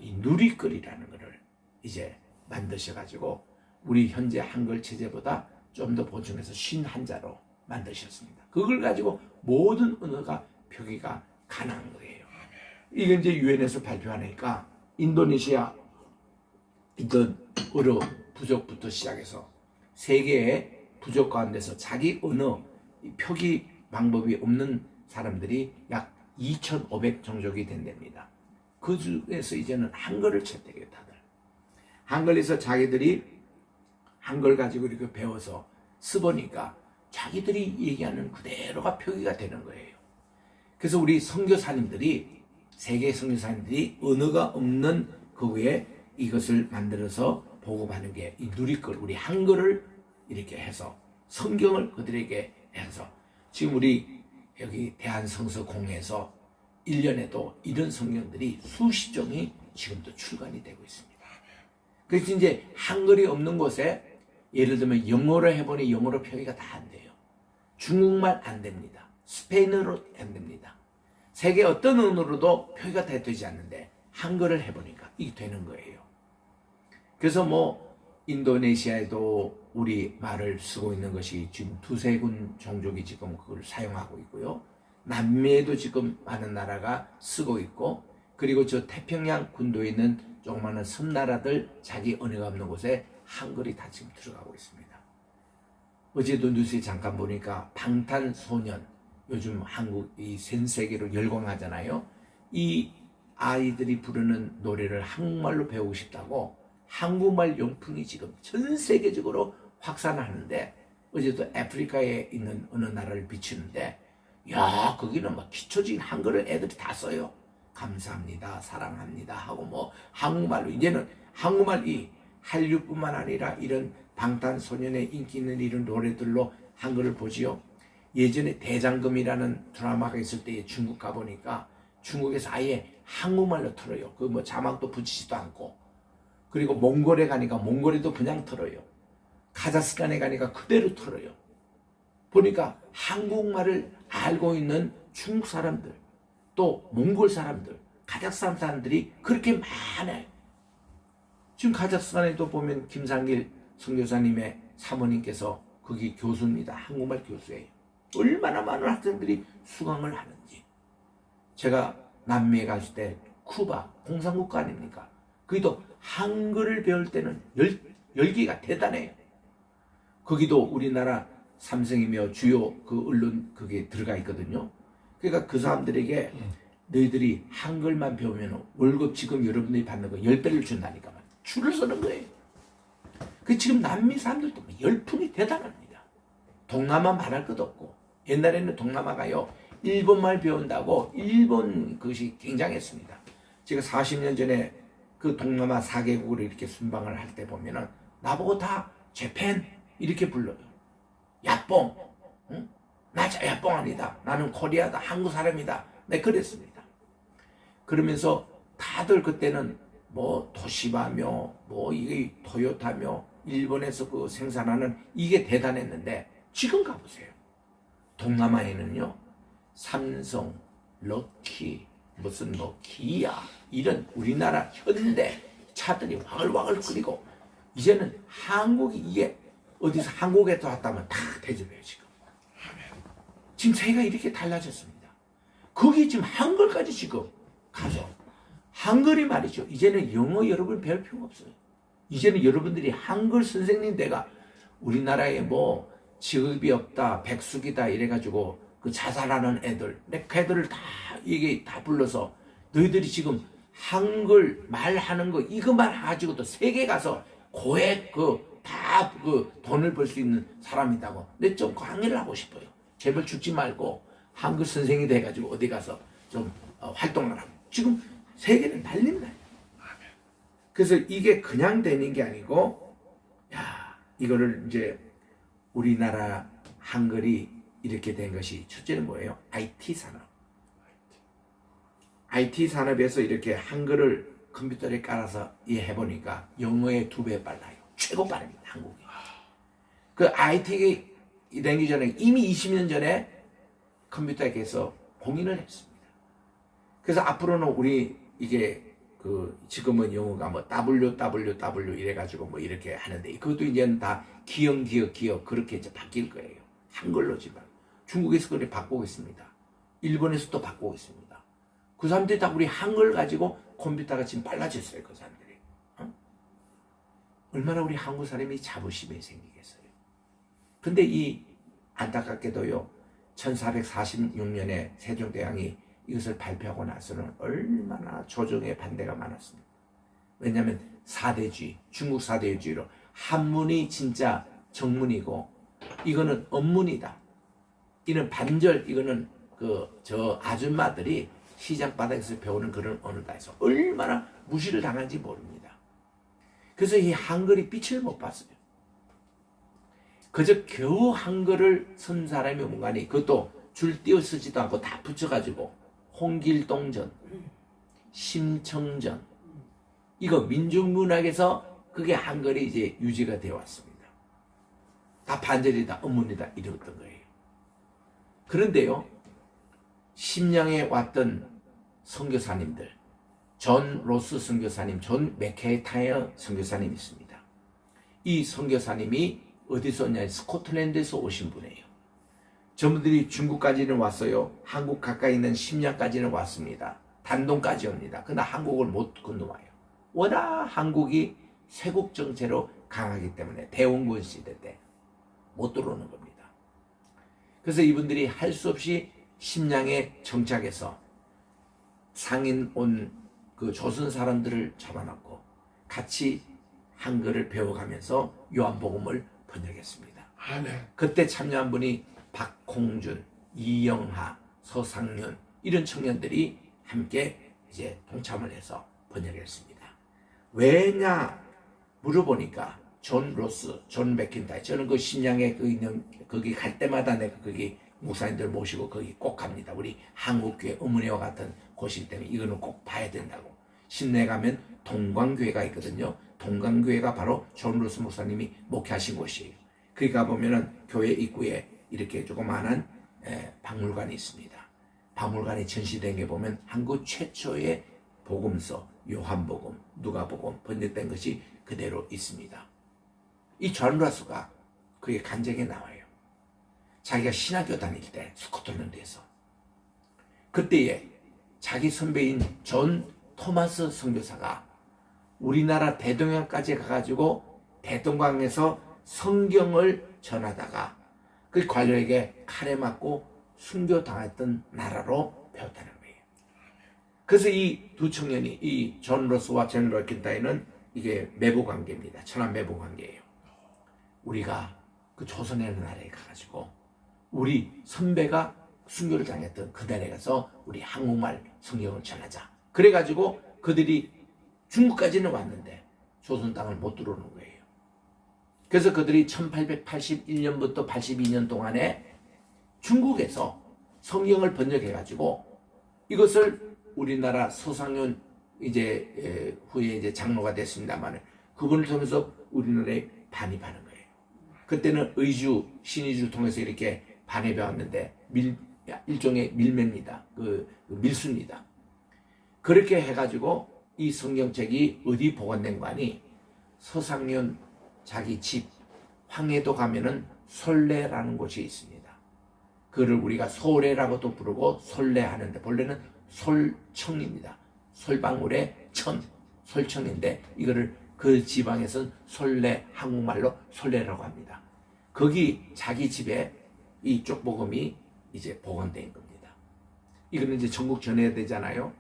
S1: 이 누리글이라는 것을 이제 만드셔가지고 우리 현재 한글 체제보다 좀 더 보충해서 51자로 만드셨습니다. 그걸 가지고 모든 언어가 표기가 가능한 거예요. 이게 이제 유엔에서 발표하니까 인도네시아 있던 어로 부족부터 시작해서 세계의 부족 가운데서 자기 언어 표기 방법이 없는 사람들이 약 2,500 종족이 된답니다. 그 중에서 이제는 한글을 채택해요. 다들 한글에서 자기들이 한글 가지고 이렇게 배워서 써보니까 자기들이 얘기하는 그대로가 표기가 되는 거예요. 그래서 우리 선교사님들이 세계 선교사님들이 언어가 없는 그 위에 이것을 만들어서 보급하는 게 이 누리글 우리 한글을 이렇게 해서 성경을 그들에게 해서 지금 우리 여기 대한성서공회에서 1년에도 이런 성경들이 수십 종이 지금도 출간이 되고 있습니다. 그래서 이제 한글이 없는 곳에 예를 들면 영어로 해보니 영어로 표기가 다 안 돼요. 중국말 안 됩니다. 스페인어로 안 됩니다. 세계 어떤 언어로도 표기가 다 되지 않는데 한글을 해보니까 이게 되는 거예요. 그래서 뭐 인도네시아에도 우리 말을 쓰고 있는 것이 지금 두세 군 종족이 지금 그걸 사용하고 있고요. 남미에도 지금 많은 나라가 쓰고 있고, 그리고 저 태평양 군도에 있는 조그마한 섬나라들 자기 언어가 없는 곳에 한글이 다 지금 들어가고 있습니다. 어제도 뉴스에 잠깐 보니까 방탄소년, 요즘 한국이 전 세계로 열광하잖아요. 이 아이들이 부르는 노래를 한국말로 배우고 싶다고 한국말 용품이 지금 전 세계적으로 확산하는데, 어제도 아프리카에 있는 어느 나라를 비추는데, 야, 거기는 막 기초적인 한글을 애들이 다 써요. 감사합니다, 사랑합니다 하고 뭐 한국말로, 이제는 한국말이 한류뿐만 아니라 이런 방탄소년의 인기 있는 이런 노래들로 한글을 보지요. 예전에 대장금이라는 드라마가 있을 때 중국 가보니까 중국에서 아예 한국말로 틀어요. 그 뭐 자막도 붙이지도 않고. 그리고 몽골에 가니까 몽골에도 그냥 틀어요. 카자흐스탄에 가니까 그대로 틀어요. 보니까 한국말을 알고 있는 중국 사람들, 또 몽골 사람들, 카자흐스탄 사람들이 그렇게 많아요. 지금 카자흐스탄에도 보면 김상길 선교사님의 사모님께서 거기 교수입니다. 한국말 교수예요. 얼마나 많은 학생들이 수강을 하는지. 제가 남미에 갔을 때 쿠바 공산국가 아닙니까? 거기도 한글을 배울 때는 열기가 대단해요. 거기도 우리나라 삼성이며 주요 그 언론 그게 들어가 있거든요. 그러니까 그 사람들에게 너희들이 한글만 배우면 월급 지금 여러분들이 받는 거 10배를 준다니까 줄을 서는 거예요. 그 지금 남미 사람들도 열풍이 대단합니다. 동남아 말할 것도 없고, 옛날에는 동남아가요 일본말 배운다고 일본 그것이 굉장했습니다. 제가 40년 전에 그 동남아 4개국을 이렇게 순방을 할 때 보면은 나보고 다 재팬 이렇게 불러요. 야뽕, 응? 나 야뽕 아니다. 나는 코리아다. 한국 사람이다. 네, 그랬습니다. 그러면서 다들 그때는 뭐 도시바며 뭐 이게 토요타며 일본에서 그 생산하는 이게 대단했는데, 지금 가보세요. 동남아에는요 삼성, 럭키, 무슨 뭐 기아 이런 우리나라 현대 차들이 와글와글 끓이고, 이제는 한국이 이게 어디서 한국에 왔다면 다 대접해요. 지금 세계가 이렇게 달라졌습니다. 거기 지금 한글까지 지금 가서 한글이 말이죠. 이제는 영어 여러분 배울 필요가 없어요. 이제는 여러분들이 한글 선생님 돼가 우리나라에 뭐 직업이 없다, 백숙이다 이래가지고 그 자살하는 애들, 내 걔들을 다 이게 다 불러서 너희들이 지금 한글 말하는 거 이것만 가지고도 세계 가서 고액 다 돈을 벌 수 있는 사람이다고. 근데 좀 강의를 하고 싶어요. 제발 죽지 말고 한글 선생이 돼가지고 어디 가서 좀 활동을 하고. 지금 세계는 난립니다. 그래서 이게 그냥 되는 게 아니고, 야, 이거를 이제 우리나라 한글이 이렇게 된 것이 첫째는 뭐예요? IT 산업. IT 산업에서 이렇게 한글을 컴퓨터에 깔아서 해보니까 영어의 2배 빨라요. 최고 빠릅니다, 한국이. 그 IT가 되기 전에 이미 20년 전에 컴퓨터에서 공인을 했습니다. 그래서 앞으로는 우리 이게 지금은 영어가 뭐 www 이래가지고 뭐 이렇게 하는데, 그것도 이제는 다 기억 그렇게 이제 바뀔 거예요. 한글로지만. 중국에서 그렇게 바꾸고 있습니다. 일본에서도 바꾸고 있습니다. 그 사람들이 다 우리 한글 가지고 컴퓨터가 지금 빨라졌어요, 그 사람들이. 얼마나 우리 한국 사람이 자부심이 생기겠어요. 근데 이 안타깝게도요, 1446년에 세종대왕이 이것을 발표하고 나서는 얼마나 조정의 반대가 많았습니다. 왜냐하면 사대주의, 중국 사대주의로 한문이 진짜 정문이고 이거는 언문이다. 이는 반절, 이거는 저 아줌마들이 시장 바닥에서 배우는 그런 언어다 해서 얼마나 무시를 당한지 모릅니다. 그래서 이 한글이 빛을 못 봤어요. 그저 겨우 한글을 쓴 사람이 뭔가니, 그것도 줄 띄어 쓰지도 않고 다 붙여가지고 홍길동전, 심청전, 이거 민중문학에서 그게 한글이 이제 유지가 되어 왔습니다. 다 반절이다, 언문이다 이랬던 거예요. 그런데요, 심령에 왔던 선교사님들, 존 로스 선교사님, 존 맥케타이어 선교사님 있습니다. 이 선교사님이 어디서 오냐? 스코틀랜드에서 오신 분이에요. 저분들이 중국까지는 왔어요. 한국 가까이 있는 심양까지는 왔습니다. 단동까지 옵니다. 그러나 한국을 못 건너와요. 워낙 한국이 쇄국 정체로 강하기 때문에 대원군 시대 때 못 들어오는 겁니다. 그래서 이분들이 할 수 없이 심양에 정착해서 상인 온 그 조선 사람들을 잡아놓고 같이 한글을 배워가면서 요한복음을 번역했습니다.
S2: 아멘.
S1: 그때 참여한 분이 박홍준, 이영하, 서상윤 이런 청년들이 함께 이제 동참을 해서 번역했습니다. 왜냐 물어보니까 존 로스, 존 맥킨타이, 저는 그 심양에 그 있는 거기 갈 때마다 내가 거기 목사님들 모시고 거기 꼭 갑니다. 우리 한국교회 어머니와 같은 곳이기 때문에 이거는 꼭 봐야 된다고. 신내 가면 동광교회가 있거든요. 동광교회가 바로 존 로스 목사님이 목회하신 곳이에요. 거기 가보면은 교회 입구에 이렇게 조그마한 박물관이 있습니다. 박물관에 전시된 게 보면 한국 최초의 복음서, 요한복음, 누가복음 번역된 것이 그대로 있습니다. 이 존 로스가 그게 간증에 나와요. 자기가 신학교 다닐 때 스코틀랜드에서 그때에 자기 선배인 존 토마스 선교사가 우리나라 대동양까지 가가지고 대동강에서 성경을 전하다가 그 관료에게 칼에 맞고 순교당했던 나라로 배웠다는 거예요. 그래서 이 두 청년이 이 존 로스와 존 맥킨타이는 이게 매부 관계입니다. 천안 매부 관계예요. 우리가 그 조선의 나라에 가가지고 우리 선배가 순교를 당했던 그 나라에 가서 우리 한국말 성경을 전하자. 그래가지고 그들이 중국까지는 왔는데 조선 땅을 못 들어오는 거예요. 그래서 그들이 1881년부터 82년 동안에 중국에서 성경을 번역해가지고 이것을 우리나라 서상윤 이제 후에 이제 장로가 됐습니다만 그분을 통해서 우리나라에 반입하는 거예요. 그때는 의주, 신의주 통해서 이렇게 반입해 왔는데 일종의 밀매입니다. 그 밀수입니다. 그렇게 해가지고 이 성경책이 어디 보관된 거 아니? 서상윤 자기 집 황해도 가면은 솔레라는 곳이 있습니다. 그를 우리가 소래라고도 부르고 솔레하는데 본래는 솔청입니다. 솔방울의 청, 솔청인데 이거를 그 지방에서는 솔레, 한국말로 솔레라고 합니다. 거기 자기 집에 이 쪽복음이 이제 보관된 겁니다. 이거는 이제 전국 전해야 되잖아요.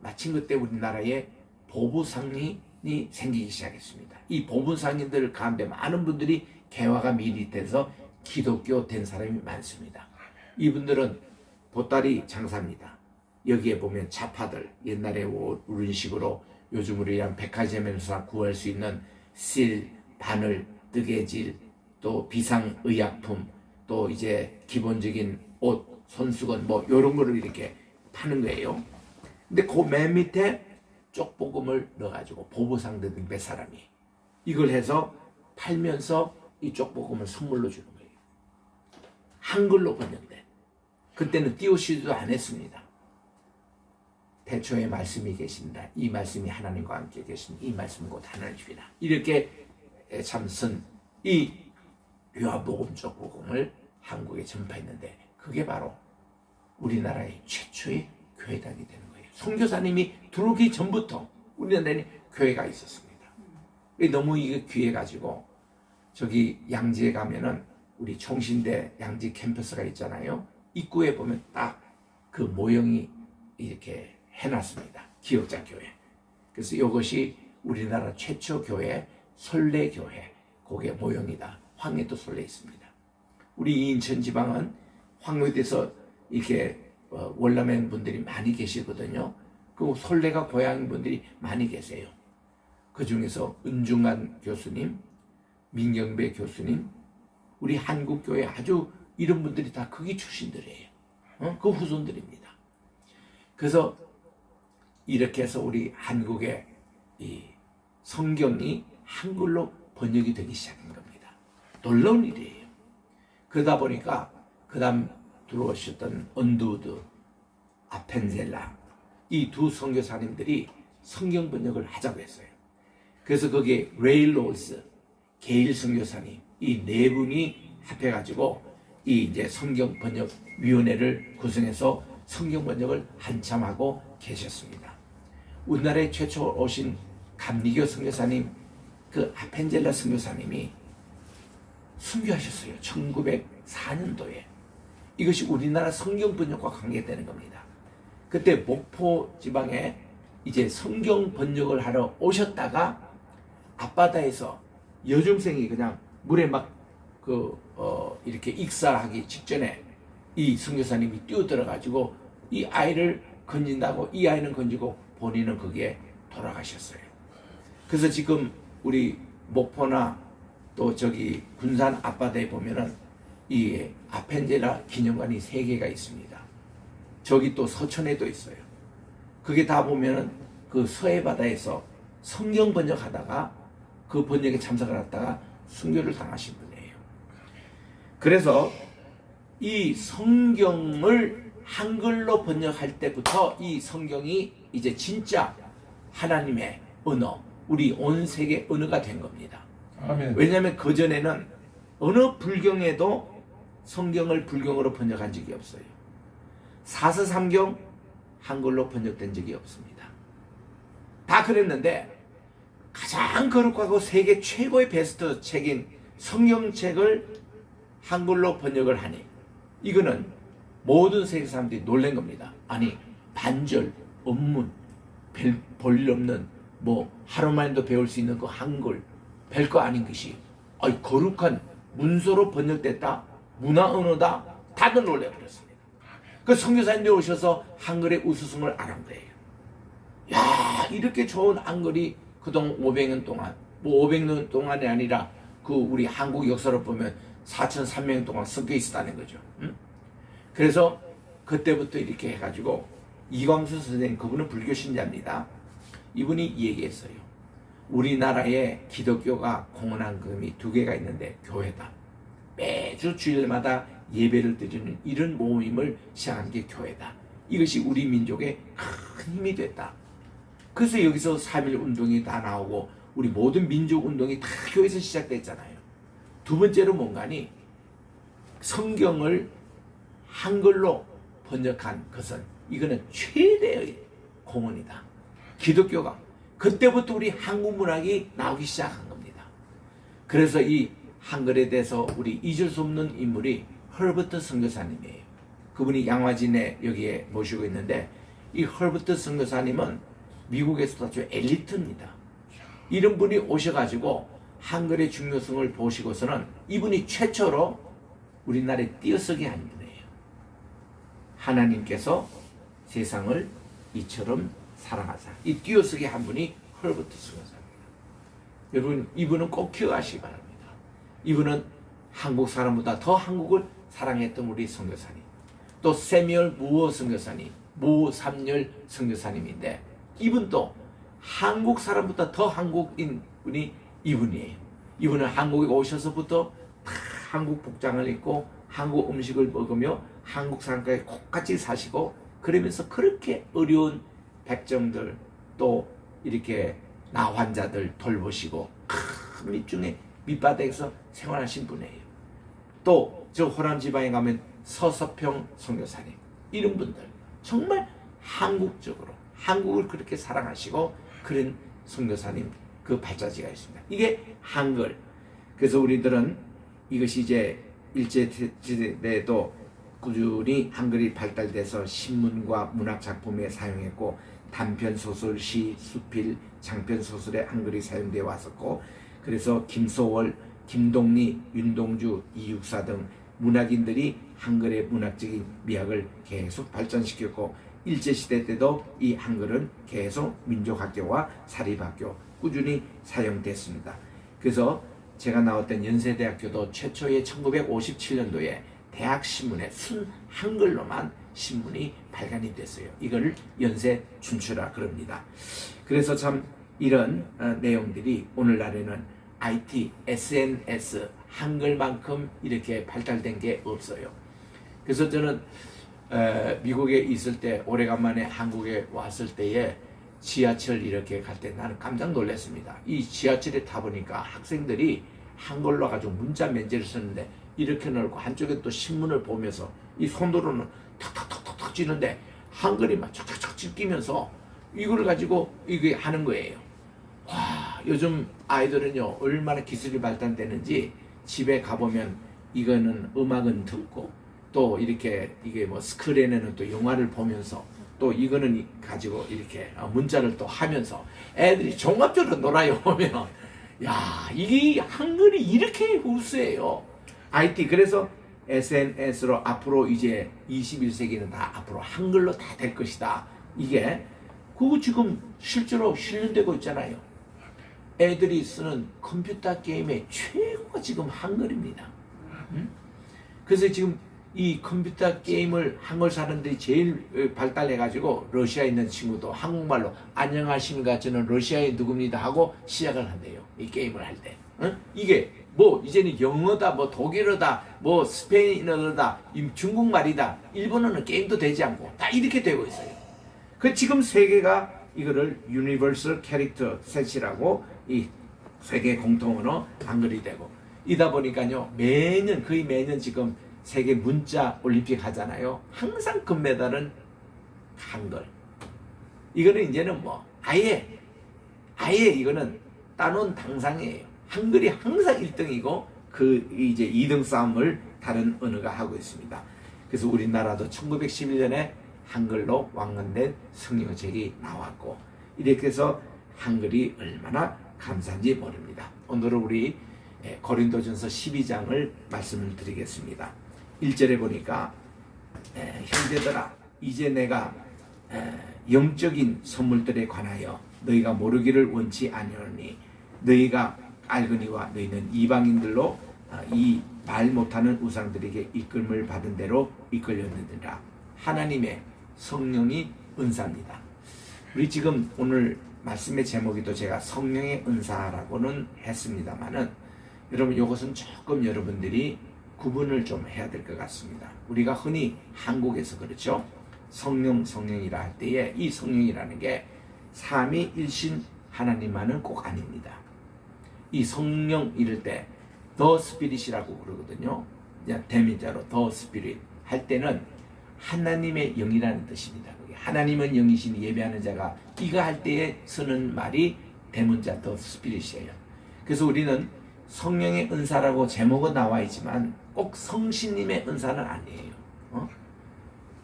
S1: 마침 그때 우리나라에 보부상인이 생기기 시작했습니다. 이 보부상인들 가운데 많은 분들이 개화가 미리 돼서 기독교 된 사람이 많습니다. 이분들은 보따리 장사입니다. 여기에 보면 자파들, 옛날에 이런 식으로 요즘 우리랑 백화점에서 구할 수 있는 실, 바늘, 뜨개질, 또 비상의약품, 또 이제 기본적인 옷, 손수건 뭐 이런 거를 이렇게 파는 거예요. 근데 그 맨 밑에 쪽복음을 넣어가지고 보부상들 몇 사람이 이걸 해서 팔면서 이 쪽복음을 선물로 주는 거예요. 한글로 번역돼. 그때는 띄우시지도 안 했습니다. 태초에 말씀이 계신다. 이 말씀이 하나님과 함께 계신 이 말씀은 곧 하나님이라. 이렇게 참선 이 요한복음 쪽복음을 한국에 전파했는데 그게 바로 우리나라의 최초의 교회당이 되는 거예요. 선교사님이 들어오기 전부터 우리나라에 교회가 있었습니다. 너무 이게 귀해가지고 저기 양지에 가면은 우리 총신대 양지 캠퍼스가 있잖아요. 입구에 보면 딱 그 모형이 이렇게 해놨습니다. 기억자 교회. 그래서 이것이 우리나라 최초 교회 솔레교회 그게 모형이다. 황해도 솔레 있습니다. 우리 인천 지방은 황해도에서 이렇게 월남행 분들이 많이 계시거든요. 그 솔레가 고향 분들이 많이 계세요. 그 중에서 은중한 교수님, 민경배 교수님, 우리 한국교회 아주 이런 분들이 다 거기 출신들이에요. 그 후손들입니다. 그래서 이렇게 해서 우리 한국의 이 성경이 한글로 번역이 되기 시작한 겁니다. 놀라운 일이에요. 그러다 보니까 그 다음 들어오셨던 언두드, 아펜젤라 이 두 선교사님들이 성경 번역을 하자고 했어요. 그래서 거기에 레일로스, 게일 선교사님 이 네 분이 합해가지고 이 이제 성경 번역 위원회를 구성해서 성경 번역을 한참 하고 계셨습니다. 우리나라에 최초 오신 감리교 선교사님 그 아펜젤라 선교사님이 순교하셨어요. 1904년도에. 이것이 우리나라 성경 번역과 관계되는 겁니다. 그때 목포 지방에 이제 성경 번역을 하러 오셨다가 앞바다에서 여중생이 그냥 물에 막 이렇게 익사하기 직전에 이 선교사님이 뛰어들어가지고 이 아이를 건진다고 이 아이는 건지고 본인은 거기에 돌아가셨어요. 그래서 지금 우리 목포나 또 저기 군산 앞바다에 보면은 이 아펜젤라 기념관이 3개가 있습니다. 저기 또 서천에도 있어요. 그게 다 보면은 그 서해 바다에서 성경 번역하다가 그 번역에 참석을 했다가 순교를 당하신 분이에요. 그래서 이 성경을 한글로 번역할 때부터 이 성경이 이제 진짜 하나님의 언어, 우리 온 세계 언어가 된 겁니다.
S3: 아멘.
S1: 왜냐하면 그전에는 어느 불경에도 성경을 불경으로 번역한 적이 없어요. 사서삼경 한글로 번역된 적이 없습니다. 다 그랬는데 가장 거룩하고 세계 최고의 베스트 책인 성경책을 한글로 번역을 하니 이거는 모든 세계 사람들이 놀란 겁니다. 아니 반절, 원문, 볼일 없는 뭐 하루만에도 배울 수 있는 그 한글 별거 아닌 것이 거룩한 문서로 번역됐다, 문화 언어다, 다들 놀래버렸습니다. 그 선교사님들이 오셔서 한글의 우수성을 알은 거예요. 야, 이렇게 좋은 한글이 그동안 500년 동안, 뭐 500년 동안이 아니라 그 우리 한국 역사를 보면 4,300년 동안 섞여 있었다는 거죠. 그래서 그때부터 이렇게 해가지고 이광수 선생님, 그분은 불교 신자입니다. 이분이 얘기했어요. 우리나라에 기독교가 공헌한 금이 2개가 있는데 교회다. 매주 주일마다 예배를 드리는 이런 모임을 시작한 게 교회다. 이것이 우리 민족의 큰 힘이 됐다. 그래서 여기서 3.1 운동이 다 나오고 우리 모든 민족 운동이 다 교회에서 시작됐잖아요. 두 번째로 뭔가니 성경을 한글로 번역한 것은 이거는 최대의 공헌이다. 기독교가 그때부터 우리 한국 문학이 나오기 시작한 겁니다. 그래서 이 한글에 대해서 우리 잊을 수 없는 인물이 헐버트 선교사님이에요. 그분이 양화진에 여기에 모시고 있는데 이 헐버트 선교사님은 미국에서도 아주 엘리트입니다. 이런 분이 오셔가지고 한글의 중요성을 보시고서는 이분이 최초로 우리나라에 띄어쓰기 한 분이에요. 하나님께서 세상을 이처럼 사랑하사. 이 띄어쓰기 한 분이 헐버트 선교사입니다. 여러분 이분은 꼭 기억하시기 바랍니다. 이분은 한국 사람보다 더 한국을 사랑했던 우리 선교사님. 또 세미얼 무어 선교사님, 무삼열 선교사님인데 이분도 한국 사람보다 더 한국인 분이 이분이에요. 이분은 한국에 오셔서부터 다 한국 복장을 입고 한국 음식을 먹으며 한국 사람과의 똑같이 사시고 그러면서 그렇게 어려운 백정들 또 이렇게 나 환자들 돌보시고 큰 밑중에 밑바닥에서 생활하신 분이에요. 또 저 호남 지방에 가면 서서평 선교사님 이런 분들 정말 한국적으로 한국을 그렇게 사랑하시고 그런 선교사님 그 발자지가 있습니다. 이게 한글. 그래서 우리들은 이것이 이제 일제시대에도 꾸준히 한글이 발달돼서 신문과 문학 작품에 사용했고 단편 소설, 시, 수필, 장편 소설에 한글이 사용되어 왔었고 그래서 김소월, 김동리, 윤동주, 이육사 등 문학인들이 한글의 문학적인 미학을 계속 발전시켰고 일제시대 때도 이 한글은 계속 민족학교와 사립학교 꾸준히 사용됐습니다. 그래서 제가 나왔던 연세대학교도 최초의 1957년도에 대학신문에 순 한글로만 신문이 발간이 됐어요. 이걸 연세 춘추라 그럽니다. 그래서 참 이런 내용들이 오늘날에는 IT, SNS, 한글만큼 이렇게 발달된 게 없어요. 그래서 저는 미국에 있을 때 오래간만에 한국에 왔을 때에 지하철 이렇게 갈 때 나는 깜짝 놀랐습니다. 이 지하철에 타보니까 학생들이 한글로 가지고 문자 면제를 쓰는데 이렇게 넣고 한쪽에 또 신문을 보면서 이 손으로는 탁탁탁탁탁 찌는데 한글이 막 척척척 찢기면서 이걸 가지고 이게 하는 거예요. 와, 요즘 아이들은요 얼마나 기술이 발달되는지 집에 가보면 이거는 음악은 듣고 또 이렇게 이게 뭐 스크린에는 또 영화를 보면서 또 이거는 가지고 이렇게 문자를 또 하면서 애들이 종합적으로 놀아요. 보면 야, 이게 한글이 이렇게 우수해요. IT 그래서 SNS로 앞으로 이제 21세기는 다 앞으로 한글로 다 될 것이다. 이게 그거 지금 실제로 실현되고 있잖아요. 애들이 쓰는 컴퓨터 게임의 최고가 지금 한글입니다. 그래서 지금 이 컴퓨터 게임을 한글 사람들이 제일 발달해가지고 러시아에 있는 친구도 한국말로 안녕하십니까 저는 러시아의 누굽니다 하고 시작을 한대요. 이 게임을 할 때. 이게 뭐 이제는 영어다 뭐 독일어다 뭐 스페인어다 중국말이다 일본어는 게임도 되지 않고 다 이렇게 되고 있어요. 그 지금 세계가 이거를 유니버설 캐릭터 셋이라고 이 세계 공통어로 한글이 되고 이다 보니까요 매년 거의 매년 지금 세계 문자 올림픽 하잖아요. 항상 금메달은 한글. 이거는 이제는 뭐 아예 이거는 따놓은 당상이에요. 한글이 항상 1등이고 그 이제 2등 싸움을 다른 언어가 하고 있습니다. 그래서 우리나라도 1911년에 한글로 왕건된 성경책이 나왔고 이렇게 해서 한글이 얼마나 감사한지 모릅니다. 오늘은 우리 고린도전서 12장을 말씀을 드리겠습니다. 1절에 보니까 형제들아 이제 내가 영적인 선물들에 관하여 너희가 모르기를 원치 아니하니 너희가 알거니와 너희는 이방인들로 이 말 못하는 우상들에게 이끌림을 받은 대로 이끌렸느니라. 하나님의 성령이 은사입니다. 우리 지금 오늘 말씀의 제목이도 제가 성령의 은사라고는 했습니다만은 여러분 이것은 조금 여러분들이 구분을 좀 해야 될 것 같습니다. 우리가 흔히 한국에서 그렇죠. 성령이라 할 때에 이 성령이라는 게 삼위일신 하나님만은 꼭 아닙니다. 이 성령 이럴 때 The Spirit이라고 그러거든요. 대민자로 The Spirit 할 때는 하나님의 영이라는 뜻입니다. 하나님은 영이신 예배하는 자가 이거 할 때에 쓰는 말이 대문자 The Spirit이에요. 그래서 우리는 성령의 은사라고 제목은 나와 있지만 꼭 성신님의 은사는 아니에요.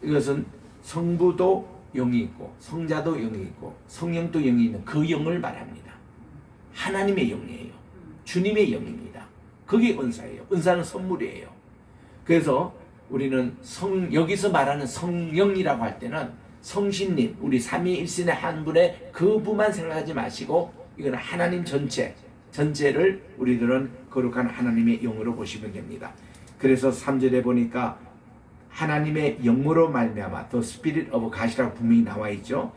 S1: 이것은 성부도 영이 있고 성자도 영이 있고 성령도 영이 있는 그 영을 말합니다. 하나님의 영이에요. 주님의 영입니다. 그게 은사예요. 은사는 선물이에요. 그래서 우리는 여기서 말하는 성령이라고 할 때는 성신님, 우리 삼위일신의 한 분의 그 부만 생각하지 마시고 이거는 하나님 전체를 우리들은 거룩한 하나님의 영으로 보시면 됩니다. 그래서 3절에 보니까 하나님의 영으로 말미암아 The Spirit of God이라고 분명히 나와 있죠.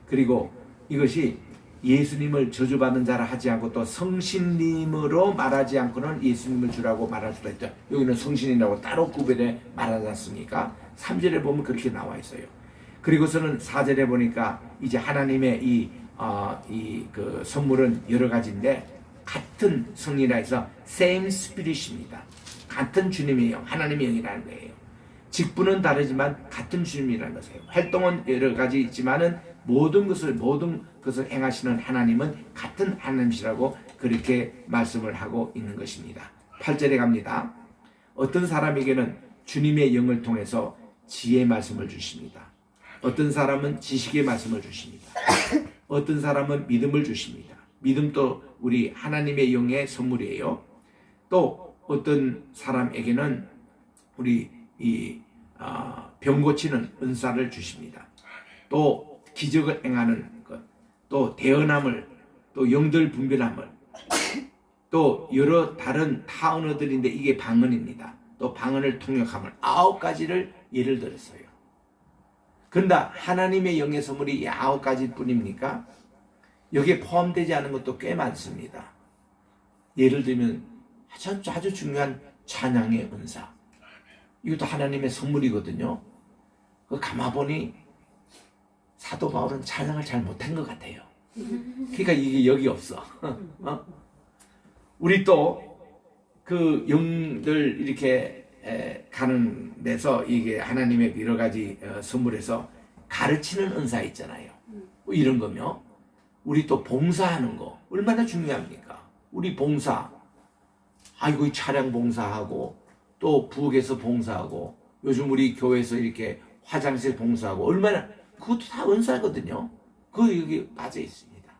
S1: 그리고 이것이 예수님을 저주받은 자라 하지 않고 또 성신님으로 말하지 않고는 예수님을 주라고 말할 수도 있죠. 여기는 성신이라고 따로 구별해 말하지 않습니까? 3절에 보면 그렇게 나와 있어요. 그리고서는 4절에 보니까 이제 하나님의 그 선물은 여러 가지인데 같은 성이라 해서 same spirit입니다. 같은 주님의 영, 하나님의 영이라는 거예요. 직분은 다르지만 같은 주님이라는 것이에요. 활동은 여러 가지 있지만은 모든 것을 행하시는 하나님은 같은 하나님이시라고 그렇게 말씀을 하고 있는 것입니다. 8절에 갑니다. 어떤 사람에게는 주님의 영을 통해서 지혜의 말씀을 주십니다. 어떤 사람은 지식의 말씀을 주십니다. 어떤 사람은 믿음을 주십니다. 믿음도 우리 하나님의 영의 선물이에요. 또 어떤 사람에게는 우리 병 고치는 은사를 주십니다. 또 기적을 행하는 것, 또 대언함을, 또 영들 분별함을, 또 여러 다른 타 언어들인데 이게 방언입니다. 또 방언을 통역함을 9가지를 예를 들었어요. 그런데 하나님의 영의 선물이 9가지 뿐입니까? 여기에 포함되지 않은 것도 꽤 많습니다. 예를 들면 아주 중요한 찬양의 은사. 이것도 하나님의 선물이거든요. 그 가마보니 사도 바울은 찬양을 잘 못한 것 같아요. 그러니까 이게 여기 없어. 우리 또 그 영들 이렇게 가는 데서 이게 하나님의 여러 가지 선물에서 가르치는 은사 있잖아요. 뭐 이런 거며 우리 또 봉사하는 거 얼마나 중요합니까? 우리 봉사, 아이고 차량 봉사하고 또 부엌에서 봉사하고 요즘 우리 교회에서 이렇게 화장실 봉사하고 얼마나 그것도 다 은사거든요. 그 여기 빠져 있습니다.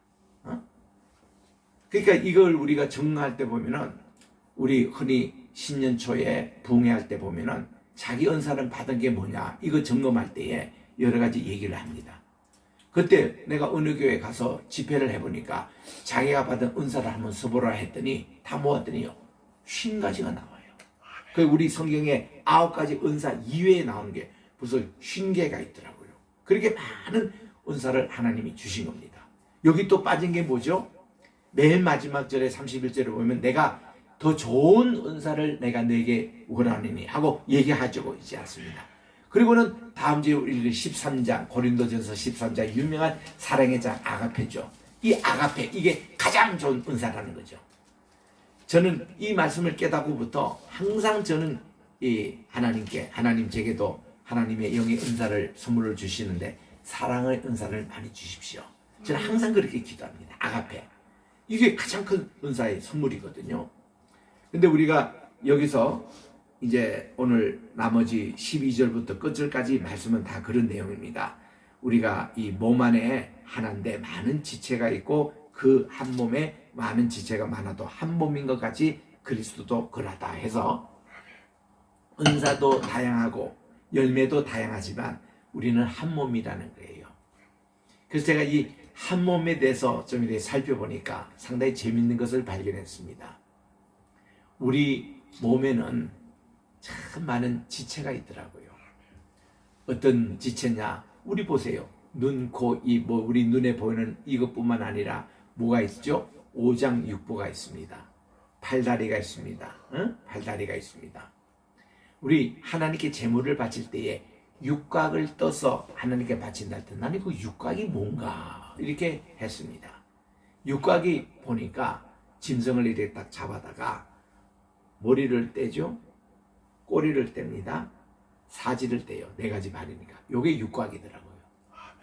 S1: 그러니까 이걸 우리가 정할 때 보면은 우리 흔히 신년 초에 부흥회할 때 보면은 자기 은사를 받은 게 뭐냐 이거 점검할 때에 여러 가지 얘기를 합니다. 그때 내가 어느 교회 가서 집회를 해보니까 자기가 받은 은사를 한번 써보라 했더니 다 모았더니요 50가지가 나와요. 그 우리 성경에 9가지 은사 이외에 나오는 게 벌써 50개가 있더라고요. 그렇게 많은 은사를 하나님이 주신 겁니다. 여기 또 빠진 게 뭐죠? 맨 마지막 절에 31절에 보면 내가 더 좋은 은사를 내가 내게 원하느니 하고 얘기하고 있지 않습니다. 그리고는 다음 주에 우리 13장 고린도전서 13장 유명한 사랑의 장 아가페죠. 이 아가페 이게 가장 좋은 은사라는 거죠. 저는 이 말씀을 깨닫고부터 항상 저는 이 하나님께 하나님 제게도 하나님의 영의 은사를 선물을 주시는데 사랑의 은사를 많이 주십시오. 저는 항상 그렇게 기도합니다. 아가페 이게 가장 큰 은사의 선물이거든요. 근데 우리가 여기서 이제 오늘 나머지 12절부터 끝절까지 말씀은 다 그런 내용입니다. 우리가 이 몸 안에 하나인데 많은 지체가 있고 그 한 몸에 많은 지체가 많아도 한 몸인 것 같이 그리스도도 그러하다 해서 은사도 다양하고 열매도 다양하지만 우리는 한 몸이라는 거예요. 그래서 제가 이 한 몸에 대해서 좀 이렇게 살펴보니까 상당히 재밌는 것을 발견했습니다. 우리 몸에는 참 많은 지체가 있더라고요. 어떤 지체냐? 우리 보세요. 눈, 코, 입, 뭐 우리 눈에 보이는 이것뿐만 아니라 뭐가 있죠? 오장육부가 있습니다. 팔다리가 있습니다. 팔다리가 있습니다. 우리 하나님께 제물을 바칠 때에 육각을 떠서 하나님께 바친다 할 때 나는 그 육각이 뭔가 이렇게 했습니다. 육각이 보니까 짐승을 이렇게 딱 잡아다가 머리를 떼죠. 꼬리를 뗍니다. 사지를 떼요. 4가지 발이니까. 요게 육각이더라고요.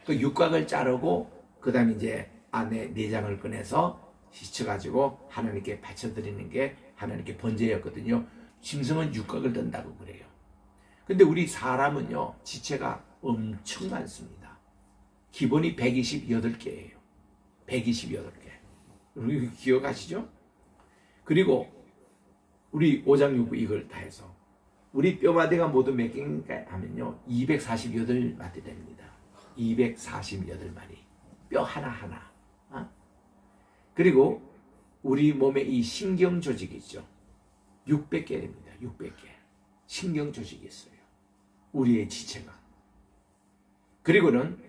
S1: 그 육각을 자르고 그 다음에 이제 안에 내장을 꺼내서 씻어가지고 하나님께 바쳐드리는 게 하나님께 번제였거든요. 짐승은 육각을 든다고 그래요. 근데 우리 사람은요 지체가 엄청 많습니다. 기본이 128개예요. 128개. 여러분 기억하시죠? 그리고 우리 오장육부 이걸 다 해서 우리 뼈마디가 모두 몇 개인가 하면요 248마디 됩니다. 248마리 뼈 하나하나. 그리고 우리 몸에 이 신경 조직이 있죠. 600개입니다. 600개 신경 조직이 있어요. 우리의 지체가. 그리고는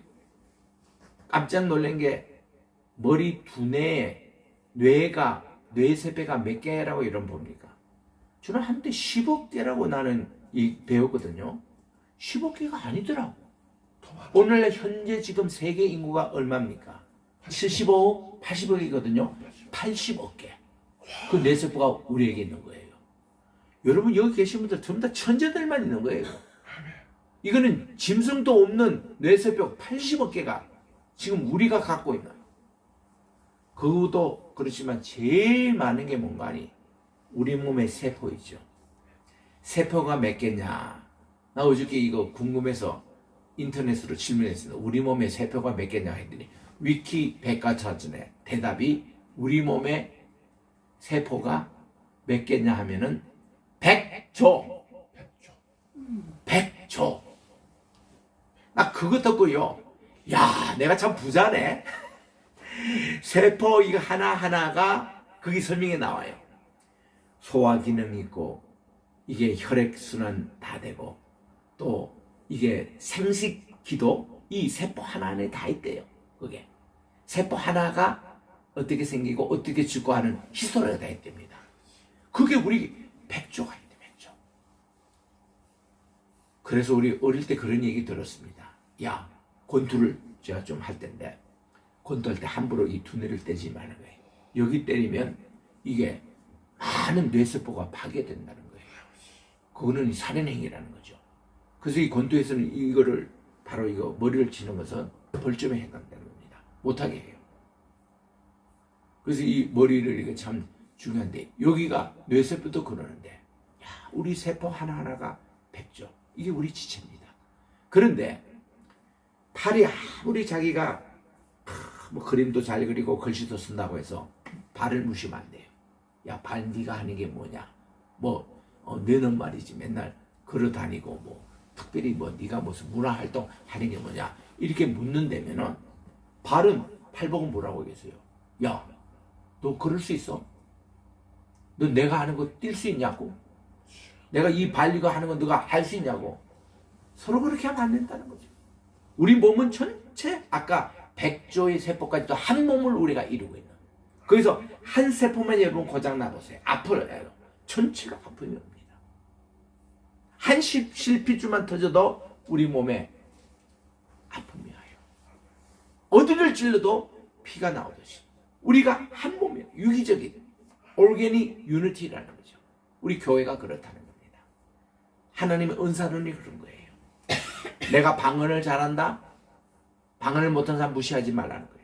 S1: 깜짝 놀란 게 머리 두뇌에 뇌세포가 몇 개라고 이런 봅니까? 저는 한때 10억 개라고 나는 배웠거든요. 10억 개가 아니더라고. 오늘날 현재 지금 세계 인구가 얼마입니까? 75억, 80억이거든요. 80억 개. 그 뇌세포가 우리에게 있는 거예요. 여러분 여기 계신 분들 전부 다 천재들만 있는 거예요. 이거는 짐승도 없는 뇌세포 80억 개가 지금 우리가 갖고 있는. 그것도 그렇지만 제일 많은 게 뭔가 하니 우리 몸의 세포이죠. 세포가 몇 개냐? 나 어저께 이거 궁금해서 인터넷으로 질문했습니다. 우리 몸의 세포가 몇 개냐 했더니 위키 백과사전에 대답이 우리 몸의 세포가 몇 개냐 하면은 100조. 100조. 나 그거 듣고요. 야, 내가 참 부자네. 세포 이거 하나하나가 거기 설명에 나와요. 소화 기능이 있고 이게 혈액순환 다 되고 또 이게 생식기도 이 세포 하나에 다 있대요. 그게 세포 하나가 어떻게 생기고 어떻게 죽고 하는 히스토리가 다 있답니다. 그게 우리 100조가 있대. 100조. 그래서 우리 어릴 때 그런 얘기 들었습니다. 야, 권투를 제가 좀 할 텐데 권투할 때 함부로 이 두뇌를 떼지 말는 거예요. 여기 때리면 이게 많은 뇌세포가 파괴된다는 거예요. 그거는 살인행위라는 거죠. 그래서 이 권투에서는 이거를 바로 이거 머리를 치는 것은 벌점에 해당되는 겁니다. 못하게 해요. 그래서 이 머리를 이게 참 중요한데 여기가 뇌세포도 그러는데 야, 우리 세포 하나하나가 백조. 이게 우리 지체입니다. 그런데 팔이 아무리 자기가 뭐 그림도 잘 그리고 글씨도 쓴다고 해서 발을 무시하면 안 돼요. 야, 발 네가 하는 게 뭐냐? 너는 말이지 맨날 걸어 다니고 뭐 특별히 뭐 네가 무슨 문화 활동 하는 게 뭐냐? 이렇게 묻는다면은 발은 팔 보고 뭐라고 하겠어요? 야, 너 걸을 수 있어? 너 내가 하는 거 뛸 수 있냐고? 내가 이 발 이거 하는 거 너가 할 수 있냐고? 서로 그렇게 하면 안 된다는 거죠. 우리 몸은 전체 아까 100조의 세포까지도 한 몸을 우리가 이루고 있는. 그래서 한 세포만 여러분 고장 나보세요. 아파요. 전체가 아픔이 옵니다. 한 실핏줄만 터져도 우리 몸에 아픔이 와요. 어디를 찔러도 피가 나오듯이. 우리가 한 몸이에요. 유기적인 올게닉 유니티라는 거죠. 우리 교회가 그렇다는 겁니다. 하나님의 은사론이 그런 거예요. 내가 방언을 잘한다? 방언을 못하는 사람 무시하지 말라는 거예요.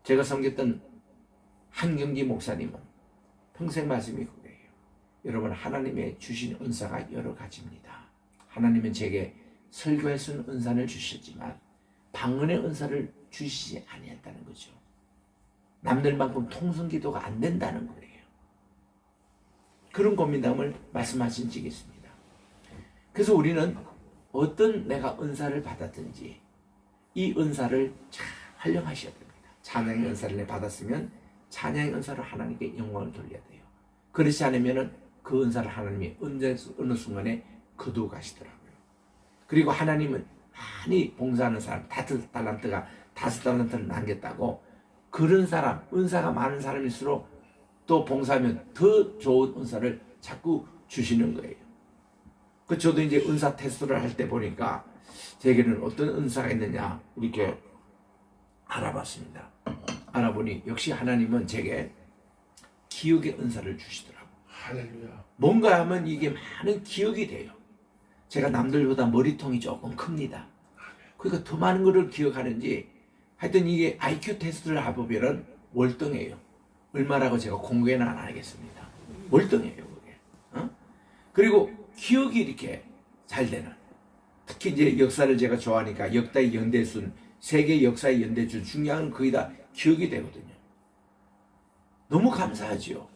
S1: 제가 섬겼던 한경기 목사님은 평생 말씀이 그거예요. 여러분, 하나님의 주신 은사가 여러 가지입니다. 하나님은 제게 설교할 수 있는 은사를 주셨지만 방언의 은사를 주시지 아니했다는 거죠. 남들만큼 통성기도가 안 된다는 거예요. 그런 고민담을 말씀하신 적이 있습니다. 그래서 우리는 어떤 내가 은사를 받았든지 이 은사를 잘 활용하셔야 됩니다. 찬양의 은사를 받았으면 찬양의 은사를 하나님께 영광을 돌려야 돼요. 그렇지 않으면 그 은사를 하나님이 어느 순간에 거두어 가시더라고요. 그리고 하나님은 많이 봉사하는 사람, 5달란트가 5달란트를 남겼다고 그런 사람, 은사가 많은 사람일수록 또 봉사하면 더 좋은 은사를 자꾸 주시는 거예요. 그 저도 이제 은사 테스트를 할 때 보니까 제게는 어떤 은사가 있느냐 이렇게 알아봤습니다. 알아보니 역시 하나님은 제게 기억의 은사를 주시더라고요.
S2: 할렐루야.
S1: 뭔가 하면 이게 많은 기억이 돼요. 제가 남들보다 머리통이 조금 큽니다. 그러니까 더 많은 것을 기억하는지 하여튼 이게 IQ 테스트를 해보면 월등해요. 얼마라고 제가 공개는 안 하겠습니다. 월등해요 그게. 그리고 기억이 이렇게 잘 되는, 특히 이제 역사를 제가 좋아하니까 역사의 연대순, 세계 역사의 연대순 중요한 거의 다 기억이 되거든요. 너무 감사하지요.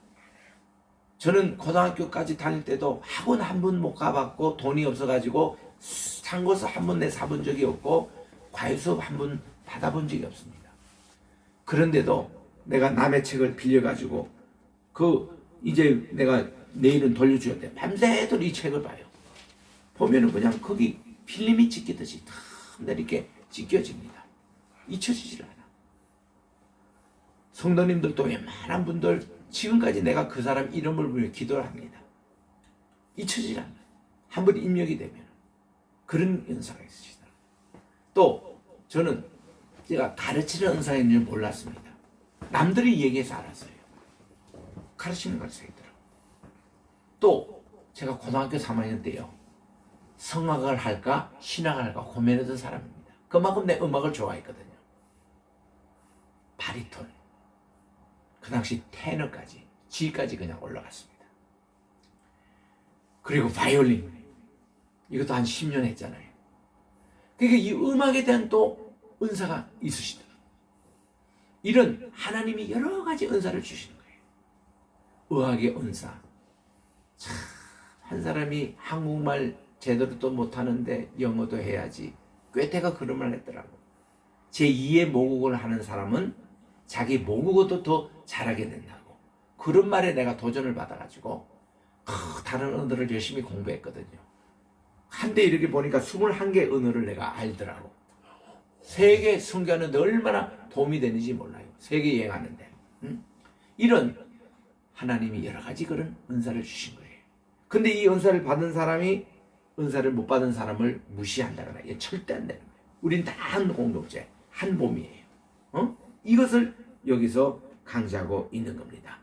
S1: 저는 고등학교까지 다닐 때도 학원 한 번 못 가봤고 돈이 없어가지고 참고서 한 번 내사본 적이 없고 과외 수업 한 번 받아본 적이 없습니다. 그런데도 내가 남의 책을 빌려가지고 이제 내가 내일은 돌려줘야 돼. 밤새도록 이 책을 봐요. 보면은 그냥 거기 필름이 찢기듯이 다 이렇게 찢겨집니다. 잊혀지질 않아. 성도님들도 웬만한 분들 지금까지 내가 그 사람 이름을 부르며 기도를 합니다. 잊혀지질 않아요. 한번 입력이 되면 그런 은사가 있으시더라고요. 또 저는 제가 가르치는 은사가 있는 줄 몰랐습니다. 남들이 얘기해서 알았어요. 가르치는 은사가 있더라고요. 또 제가 고등학교 3학년 때요, 성악을 할까 신학을 할까 고민했던 사람입니다. 그만큼 내 음악을 좋아했거든요. 바리톤, 그 당시 테너까지 G까지 그냥 올라갔습니다. 그리고 바이올린, 이것도 한 10년 했잖아요. 그러니까 이 음악에 대한 또 은사가 있으시더라고요. 이런 하나님이 여러 가지 은사를 주시는 거예요. 의학의 은사. 참, 한 사람이 한국말 제대로 또 못하는데 영어도 해야지. 괴테가 그런 말 했더라고. 제2의 모국어를 하는 사람은 자기 모국어도 더 잘하게 된다고. 그런 말에 내가 도전을 받아가지고 다른 언어를 열심히 공부했거든요. 한데 이렇게 보니까 21개 언어를 내가 알더라고. 세계 선교하는데 얼마나 도움이 되는지 몰라요. 세계 여행하는데. 이런 하나님이 여러 가지 그런 은사를 주신 거예요. 근데 이 은사를 받은 사람이 은사를 못 받은 사람을 무시한다거나 이게 절대 안 되는 거예요. 우린 다 한 공동체, 한 몸이에요. 이것을 여기서 강조하고 있는 겁니다.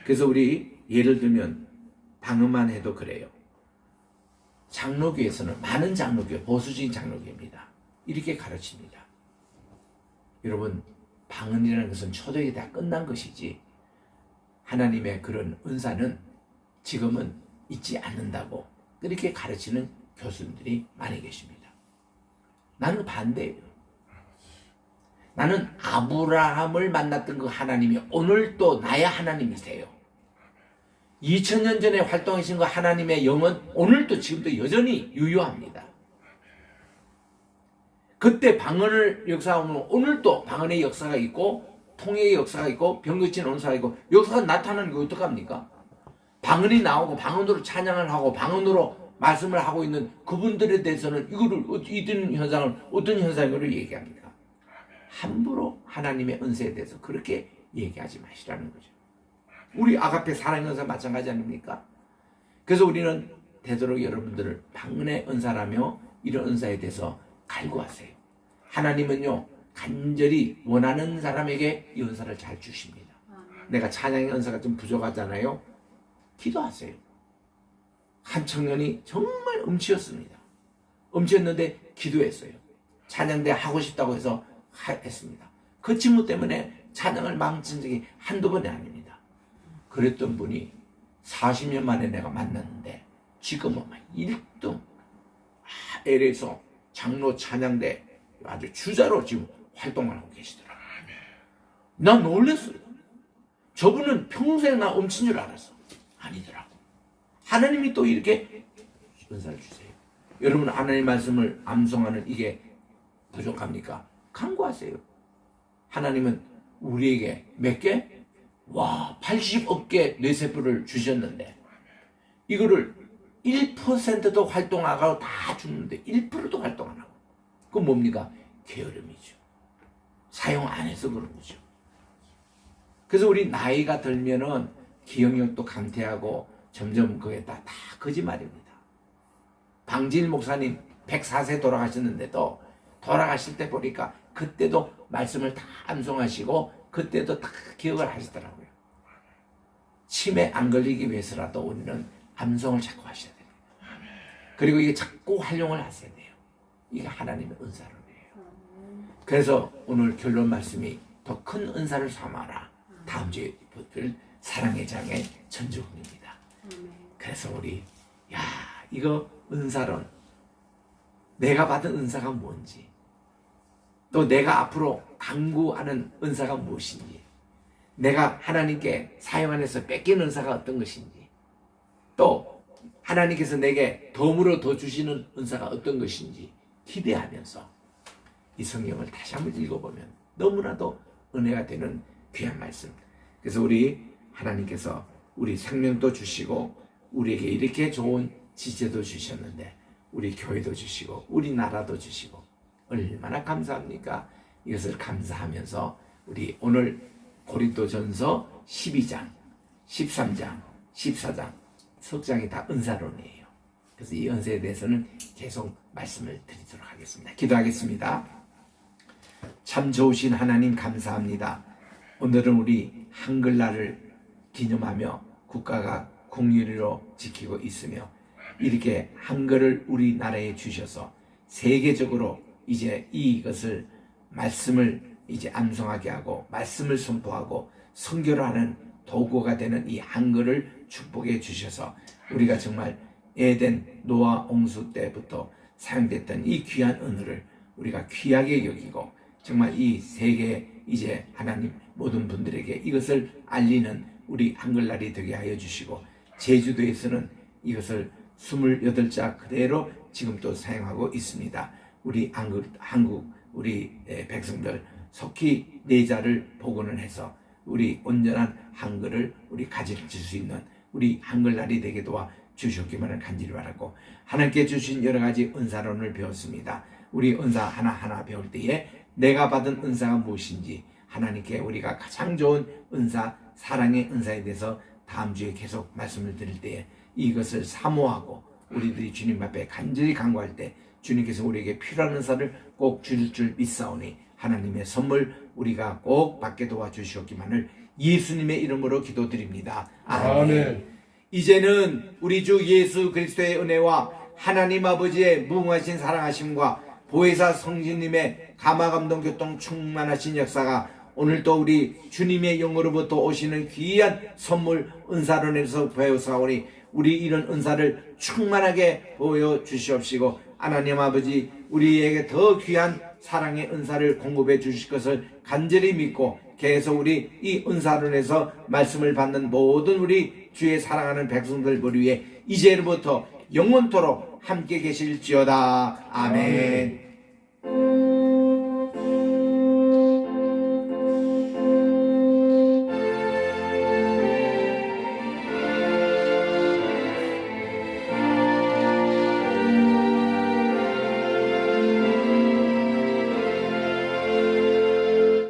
S1: 그래서 우리 예를 들면 방언만 해도 그래요. 장로교에서는 많은 장로교, 보수적인 장로교입니다. 이렇게 가르칩니다. 여러분, 방언이라는 것은 초대에 다 끝난 것이지 하나님의 그런 은사는 지금은 있지 않는다고 그렇게 가르치는 교수님들이 많이 계십니다. 나는 반대예요. 나는 아브라함을 만났던 그 하나님이 오늘 또 나의 하나님이세요. 2000년 전에 활동하신 그 하나님의 영은 오늘도 지금도 여전히 유효합니다. 그때 방언을 역사하면 오늘도 방언의 역사가 있고 통역의 역사가 있고 병 고치는 은사가 있고 역사가 나타나는 게 어떡합니까? 방언이 나오고 방언으로 찬양을 하고 방언으로 말씀을 하고 있는 그분들에 대해서는 이런 현상을 어떤 현상으로 얘기합니까? 함부로 하나님의 은사에 대해서 그렇게 얘기하지 마시라는 거죠. 우리 아가페 사랑의 은사 마찬가지 아닙니까? 그래서 우리는 되도록 여러분들을 방언의 은사라며 이런 은사에 대해서 갈구하세요. 하나님은요 간절히 원하는 사람에게 이 은사를 잘 주십니다. 내가 찬양의 은사가 좀 부족하잖아요. 기도하세요. 한 청년이 정말 음치였습니다. 음치였는데 기도했어요. 찬양대 하고 싶다고 해서 했습니다. 그 친구 때문에 찬양을 망친 적이 한두 번이 아닙니다. 그랬던 분이 40년 만에 내가 만났는데 지금은 1등 LA에서 장로 찬양대 아주 주자로 지금 활동을 하고 계시더라고요. 난 놀랐어요. 저분은 평생 나 음치인 줄 알았어. 아니더라고. 하나님이 또 이렇게 은사를 주세요. 여러분 하나님 말씀을 암송하는 이게 부족합니까? 간구하세요. 하나님은 우리에게 몇 개? 80억 개 뇌세포를 주셨는데 이거를 1%도 활동 안 하고 다 죽는데 1%도 활동 안 하고 그건 뭡니까? 게으름이죠. 사용 안 해서 그런 거죠. 그래서 우리 나이가 들면은 기억력도 감퇴하고 점점 그게 다 거짓말입니다. 방질 목사님 104세 돌아가셨는데도 돌아가실 때 보니까 그때도 말씀을 다 암송하시고 그때도 다 기억을 하시더라고요. 치매 안 걸리기 위해서라도 우리는 암송을 자꾸 하셔야 됩니다. 그리고 이게 자꾸 활용을 하셔야 돼요. 이게 하나님의 은사로예요. 그래서 오늘 결론 말씀이 더 큰 은사를 삼아라. 다음 주에 볼 사랑의 장의 전주훈입니다. 그래서 우리 이거 은사론 내가 받은 은사가 뭔지 또 내가 앞으로 강구하는 은사가 무엇인지 내가 하나님께 사용 안에서 뺏긴 은사가 어떤 것인지 또 하나님께서 내게 덤으로 더 주시는 은사가 어떤 것인지 기대하면서 이 성경을 다시 한번 읽어보면 너무나도 은혜가 되는 귀한 말씀. 그래서 우리 하나님께서 우리 생명도 주시고 우리에게 이렇게 좋은 지체도 주셨는데 우리 교회도 주시고 우리 나라도 주시고 얼마나 감사합니까? 이것을 감사하면서 우리 오늘 고린도전서 12장, 13장, 14장 석장이 다 은사론이에요. 그래서 이 은사에 대해서는 계속 말씀을 드리도록 하겠습니다. 기도하겠습니다. 참 좋으신 하나님 감사합니다. 오늘은 우리 한글날을 기념하며 국가가 국유리로 지키고 있으며 이렇게 한글을 우리나라에 주셔서 세계적으로 이제 이것을 말씀을 이제 암송하게 하고 말씀을 선포하고 선교를 하는 도구가 되는 이 한글을 축복해 주셔서 우리가 정말 에덴 노아 홍수 때부터 사용됐던 이 귀한 은혜를 우리가 귀하게 여기고 정말 이 세계 이제 하나님 모든 분들에게 이것을 알리는 우리 한글날이 되게 하여 주시고 제주도에서는 이것을 28자 그대로 지금 또 사용하고 있습니다. 우리 한국 우리 백성들 속히 4자를 복원을 해서 우리 온전한 한글을 우리 가질 수 있는 우리 한글날이 되게 도와 주셨기만을 간절히 바라고 하나님께 주신 여러 가지 은사론을 배웠습니다. 우리 은사 하나하나 배울 때에 내가 받은 은사가 무엇인지 하나님께 우리가 가장 좋은 은사 사랑의 은사에 대해서 다음 주에 계속 말씀을 드릴 때에 이것을 사모하고 우리들이 주님 앞에 간절히 간구할 때 주님께서 우리에게 필요한 은사를 꼭 주실 줄 믿사오니 하나님의 선물 우리가 꼭 받게 도와주시옵기만을 예수님의 이름으로 기도드립니다.
S2: 아멘.
S1: 이제는 우리 주 예수 그리스도의 은혜와 하나님 아버지의 무궁하신 사랑하심과 보혜사 성신님의 감화감동 교통 충만하신 역사가 오늘도 우리 주님의 영으로부터 오시는 귀한 선물 은사로 내서 보여사오니 우리 이런 은사를 충만하게 보여주시옵시고 하나님 아버지 우리에게 더 귀한 사랑의 은사를 공급해 주실 것을 간절히 믿고 계속 우리 이 은사로 내서 말씀을 받는 모든 우리 주의 사랑하는 백성들 머리 위에 이제부터 영원토록 함께 계실지어다. 아멘.